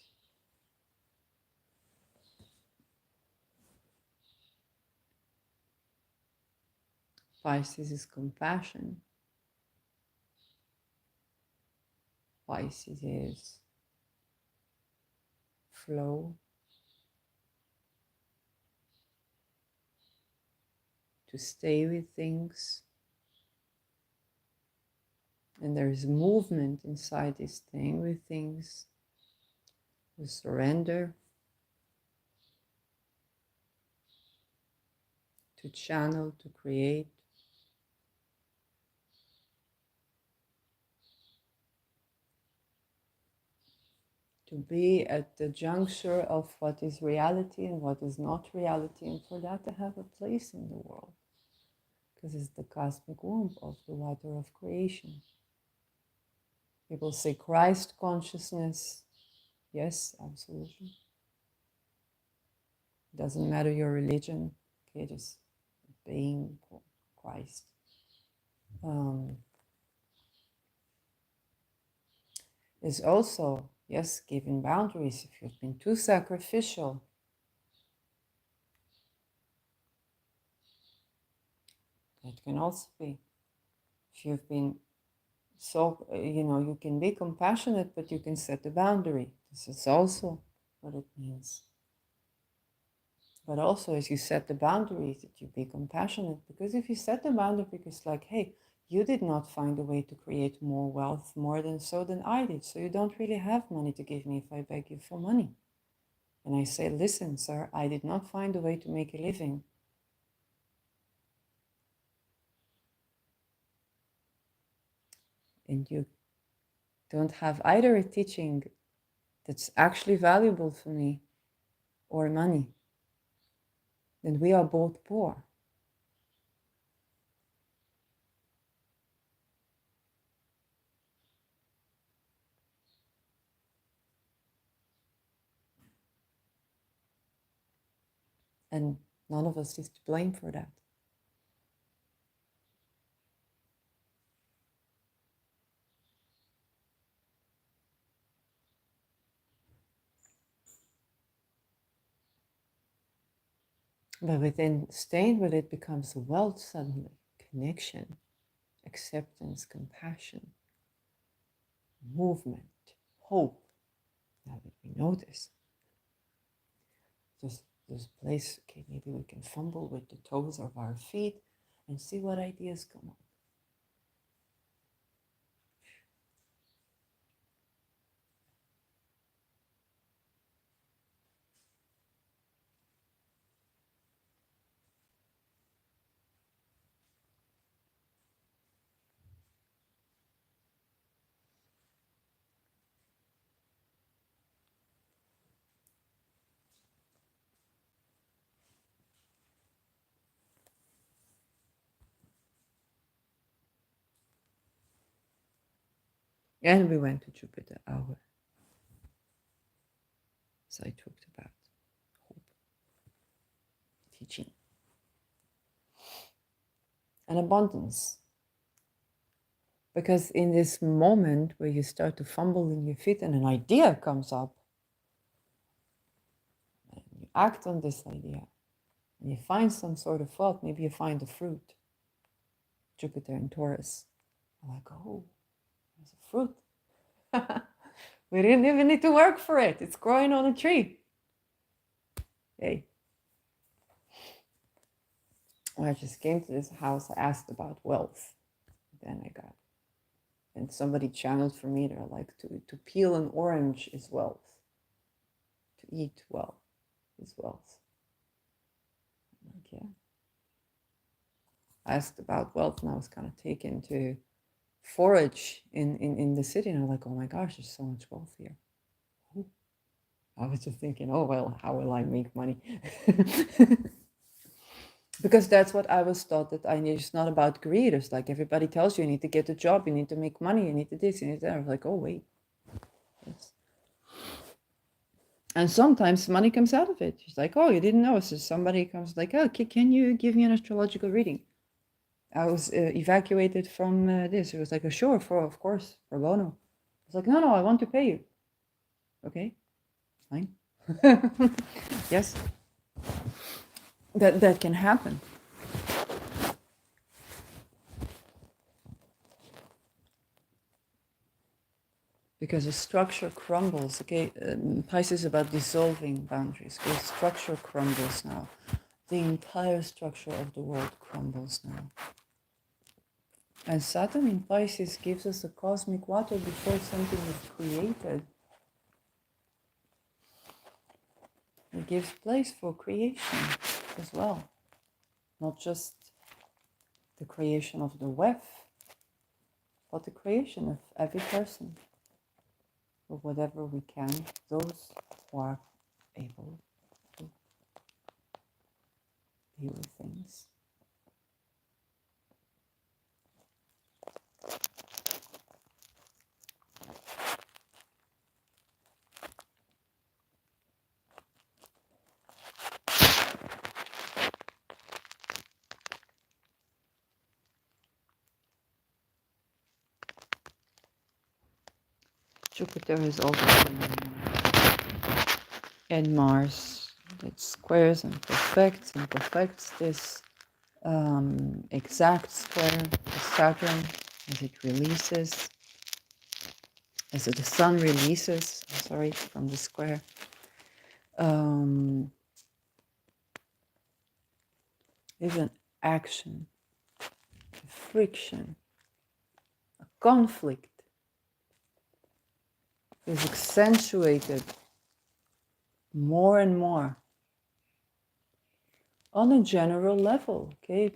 Pisces is compassion. Pisces is flow, to stay with things. And there is movement inside this thing with things, to surrender, to channel, to create. To be at the juncture of what is reality and what is not reality, and for that to have a place in the world. Because it's the cosmic womb of the water of creation. People say Christ consciousness. Yes, absolutely. Doesn't matter your religion. Okay, just being Christ. Is also, yes, giving boundaries. If you've been too sacrificial, that can also be. If you've been so, you can be compassionate, but you can set a boundary. This is also what it means. But also, as you set the boundaries, that you be compassionate. Because if you set the boundary, because like, hey, you did not find a way to create more wealth, more than I did. So you don't really have money to give me if I beg you for money. And I say, listen, sir, I did not find a way to make a living. And you don't have either a teaching that's actually valuable for me or money, then we are both poor. And none of us is to blame for that. But within staying with it becomes wealth suddenly, connection, acceptance, compassion, movement, hope. Now that we know this, just this place, okay, maybe we can fumble with the toes of our feet and see what ideas come up. And we went to Jupiter hour. So I talked about hope, teaching, and abundance. Because in this moment where you start to fumble in your feet and an idea comes up, and you act on this idea, and you find some sort of fault, maybe you find a fruit, Jupiter in Taurus. I'm like, oh, there's a fruit. We didn't even need to work for it. It's growing on a tree. Hey. When I just came to this house, I asked about wealth. Then I got, and somebody channeled for me, they're like, to peel an orange is wealth. To eat well is wealth. I'm like, yeah. I asked about wealth and I was kind of taken to forage in the city. And I'm like, oh my gosh, there's so much wealth here. Ooh. I was just thinking, oh, well, how will I make money? Because that's what I was taught, that I need. It's not about greed. It's like everybody tells you need to get a job, you need to make money, you need to this, you need that. I was like, oh, wait. Yes. And sometimes money comes out of it. She's like, oh, you didn't know. So somebody comes like, oh, can you give me an astrological reading? I was evacuated from this. It was like, sure, of course, pro bono. I was like, no, I want to pay you. Okay, fine. Yes, that can happen. Because the structure crumbles. Okay, Pisces is about dissolving boundaries. Okay, structure crumbles now. The entire structure of the world crumbles now. And Saturn in Pisces gives us a cosmic water before something is created. It gives place for creation as well. Not just the creation of the web, but the creation of every person, or whatever we can, those who are able to deal with things. Jupiter is also in Mars. It squares and perfects this exact square to Saturn as it releases, as the Sun releases, from the square. Is an action, a friction, a conflict is accentuated more and more on a general level. Okay,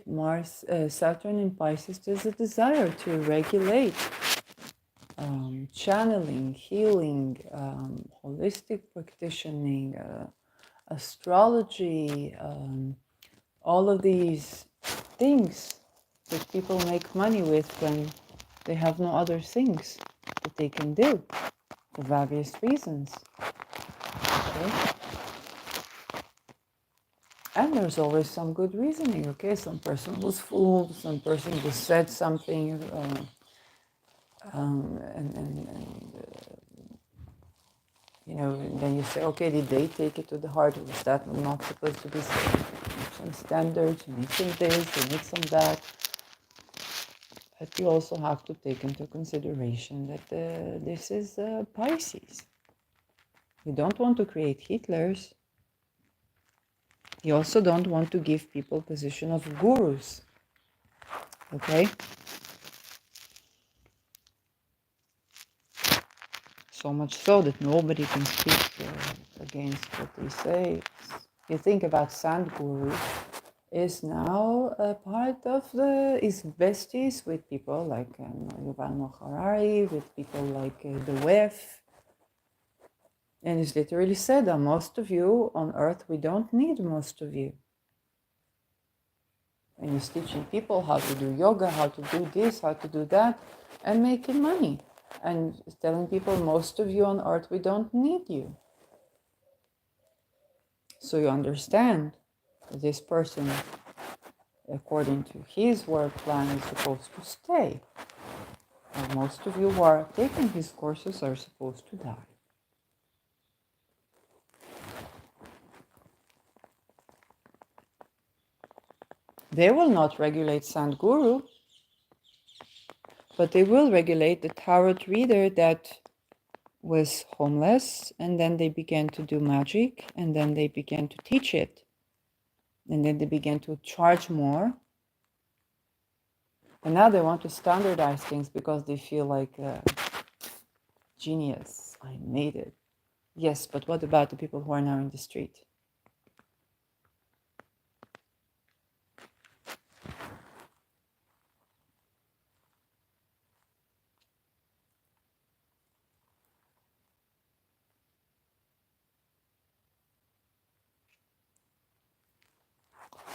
Saturn in Pisces, there's a desire to regulate channeling, healing, holistic practitioning, astrology, all of these things that people make money with when they have no other things that they can do for various reasons. Okay? And there's always some good reasoning. Okay, some person was fooled, some person was said something, then you say, okay, did they take it to the heart? Was that not supposed to be said? Some standards, you need some this, you need some that. But you also have to take into consideration that this is Pisces. You don't want to create Hitlers. You also don't want to give people position of gurus. Okay? So much so that nobody can speak against what they say. You think about Sandguru is now a part of is besties with people like Yuval Noah Harari, with people like the WEF. And it's literally said that most of you on earth, we don't need most of you. And he's teaching people how to do yoga, how to do this, how to do that, and making money. And telling people, most of you on earth, we don't need you. So you understand that this person, according to his work plan, is supposed to stay. And most of you who are taking his courses are supposed to die. They will not regulate Sandguru, but they will regulate the tarot reader that was homeless, and then they began to do magic, and then they began to teach it, and then they began to charge more, and now they want to standardize things because they feel like genius, I made it. Yes, but what about the people who are now in the street?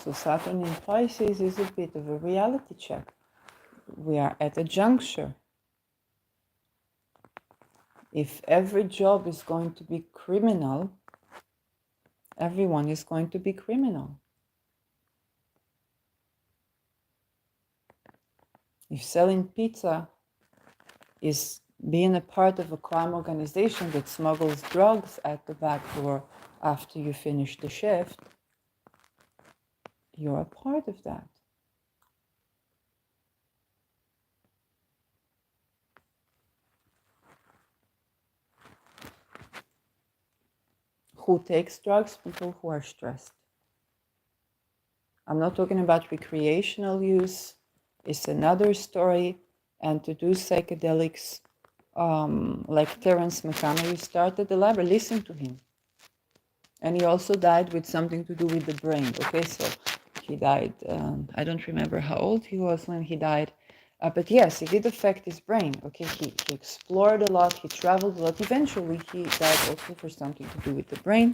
So Saturn in Pisces is a bit of a reality check. We are at a juncture. If every job is going to be criminal, everyone is going to be criminal. If selling pizza is being a part of a crime organization that smuggles drugs at the back door after you finish the shift, you're a part of that. Who takes drugs? People who are stressed. I'm not talking about recreational use. It's another story. And to do psychedelics, like Terence McKenna, you started the library, listen to him. And he also died with something to do with the brain. Okay, so he died, I don't remember how old he was when he died. But yes, it did affect his brain. Okay, he explored a lot, he traveled a lot. Eventually, he died also for something to do with the brain.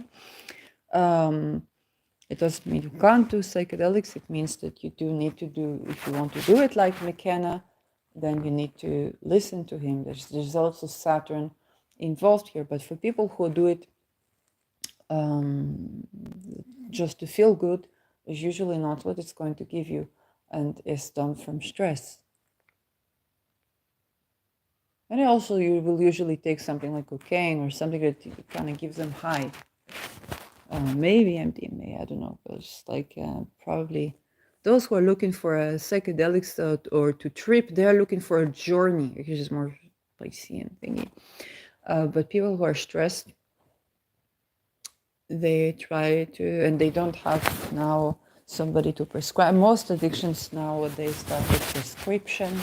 It doesn't mean you can't do psychedelics. It means that you do need to do, if you want to do it like McKenna, then you need to listen to him. There's also Saturn involved here. But for people who do it just to feel good, is usually not what it's going to give you, and is done from stress. And also, you will usually take something like cocaine or something that kind of gives them high. Maybe MDMA, I don't know. But it's like probably those who are looking for a psychedelics or to trip, they're looking for a journey, which is more Piscean thingy. But people who are stressed, they try to, and they don't have now somebody to prescribe. Most addictions nowadays start with prescription.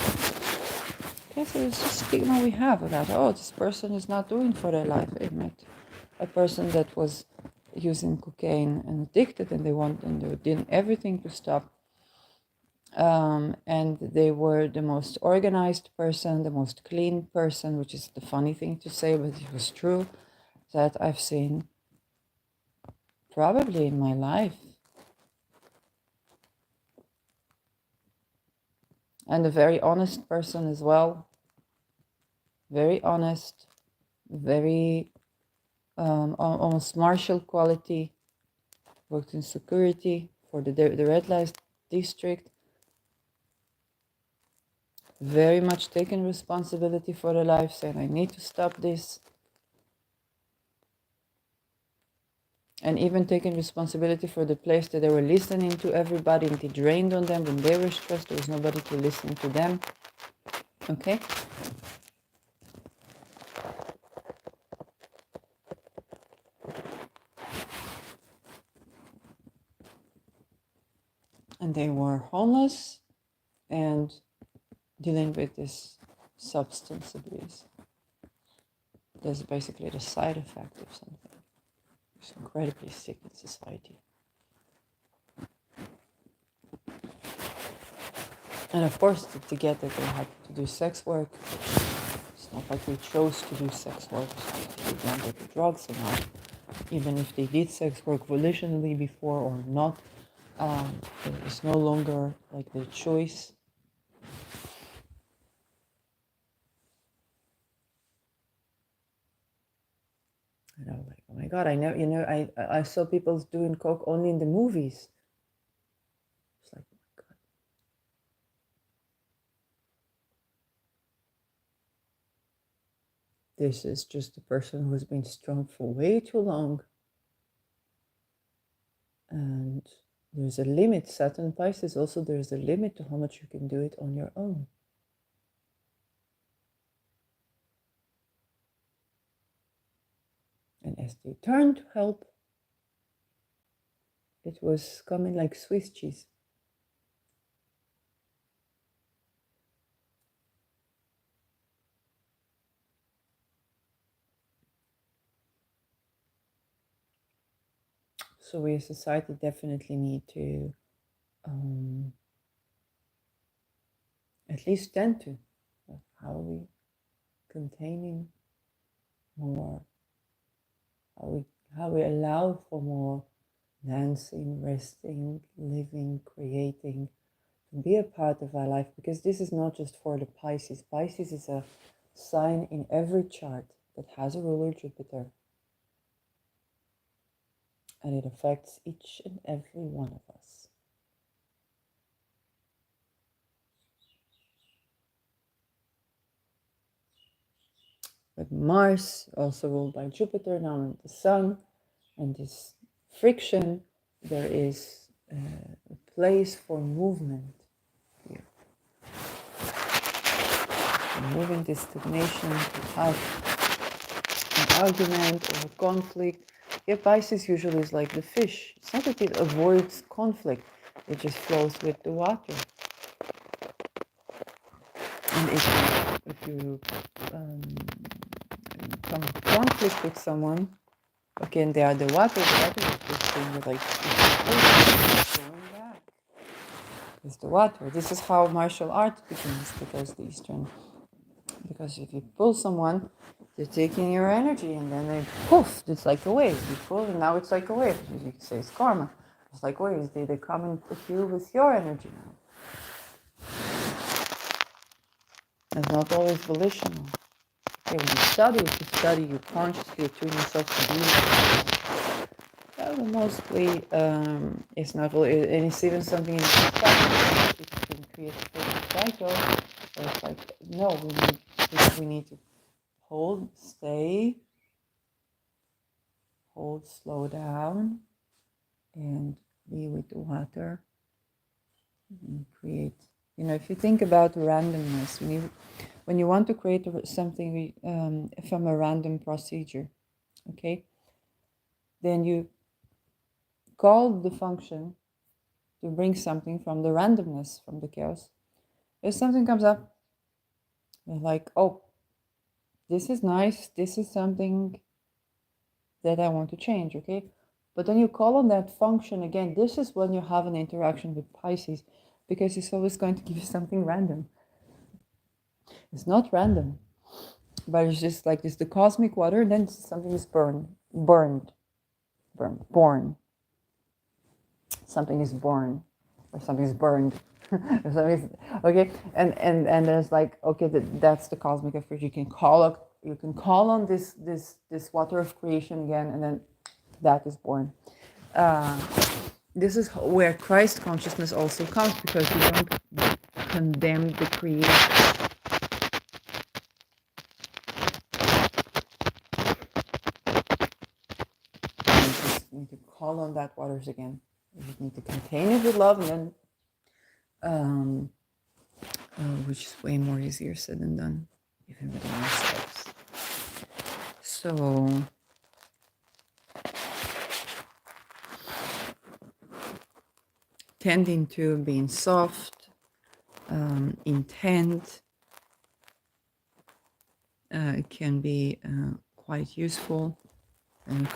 Okay, so it's just stigma we have about, oh, this person is not doing for their life. I met a person that was using cocaine and addicted, and they were doing everything to stop. And they were the most organized person, the most clean person, which is the funny thing to say, but it was true, that I've seen probably in my life. And a very honest person as well. Very honest, very almost martial quality. Worked in security for the red light district. Very much taking responsibility for their life, saying, I need to stop this. And even taking responsibility for the place that they were listening to everybody, and it drained on them when they were stressed. There was nobody to listen to them. Okay? And they were homeless and dealing with this substance abuse. That's basically the side effect of something. It's incredibly sick in society. And of course, to get it, they had to do sex work. It's not like they chose to do sex work. They wanted the drugs or not. Even if they did sex work volitionally before or not, it's no longer like their choice. And I was like, oh my God, I saw people doing coke only in the movies. It's like, oh my God. This is just a person who's been strong for way too long. And there's a limit. Saturn Pisces also, there's a limit to how much you can do it on your own. And as they turned to help, it was coming like Swiss cheese. So we as society definitely need to at least tend to. How are we containing more? How we allow for more dancing, resting, living, creating, to be a part of our life, because this is not just for the Pisces. Pisces is a sign in every chart that has a ruler Jupiter. and it affects each and every one of us. But Mars, also ruled by Jupiter, now in the Sun, and this friction, there is a place for movement here. Movement is stagnation, to have an argument or a conflict. Yeah, Pisces usually is like the fish. It's not that it avoids conflict, it just flows with the water. And if you come in conflict with someone, okay, and they are the water is just thing like going back. It's the water. This is how martial art begins, because if you pull someone, they're taking your energy, and then they poof, it's like a wave. You pull, and now it's like a wave. You can say it's karma. It's like waves. They come and put you with your energy now. It's not always volitional. Okay, when you consciously attune yourself to be. Well, mostly it's not, and it's even something in the cycle. It can create a certain cycle. Or it's like, no, we need to hold, stay, slow down, and be with the water, and create. If you think about randomness, when you want to create something from a random procedure, okay, then you call the function to bring something from the randomness, from the chaos. If something comes up, you're like, oh, this is nice, this is something that I want to change, okay? But then you call on that function again. This is when you have an interaction with Pisces, because it's always going to give you something random. It's not random, but it's just like it's the cosmic water, and then something is born. Something is born, or something is burned. Okay, and there's like, okay, that's the cosmic effort. You can call on this water of creation again, and then that is born. This is where Christ consciousness also comes, because you don't condemn the creation. You just need to call on that waters again. You just need to contain it with love, and then which is way more easier said than done, even within ourselves. So tending to being soft, intent, it can be quite useful, and it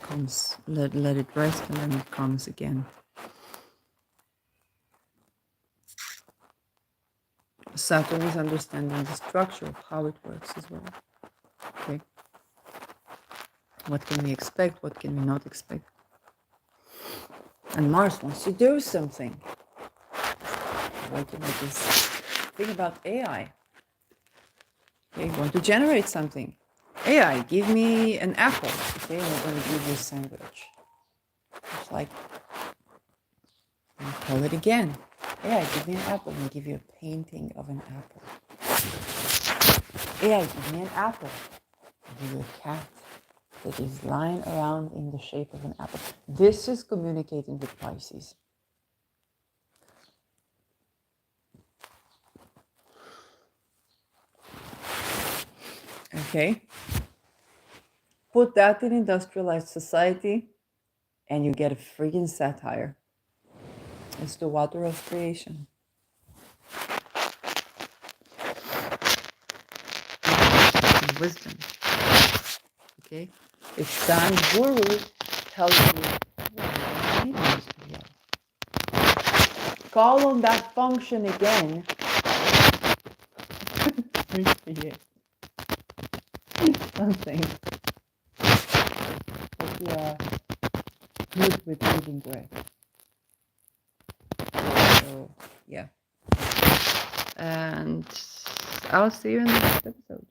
comes, let it rest, and then it comes again. Saturn is understanding the structure of how it works as well. Okay, what can we expect? What can we not expect? And Mars wants to do something. Like this thing about AI. Okay, you want to generate something. AI, give me an apple. Okay, I'm going to give you a sandwich. It's like, call it again. AI, give me an apple. I'm going to give you a painting of an apple. AI, give me an apple. I'll give you a cat that is lying around in the shape of an apple. This is communicating with Pisces. Okay, put that in industrialized society, and you get a freaking satire. It's the water of creation. Wisdom. Okay, if San Guru tells you, well, you don't need call on that function again. Something. But you are good with living breath. So, yeah. And I'll see you in the next episode.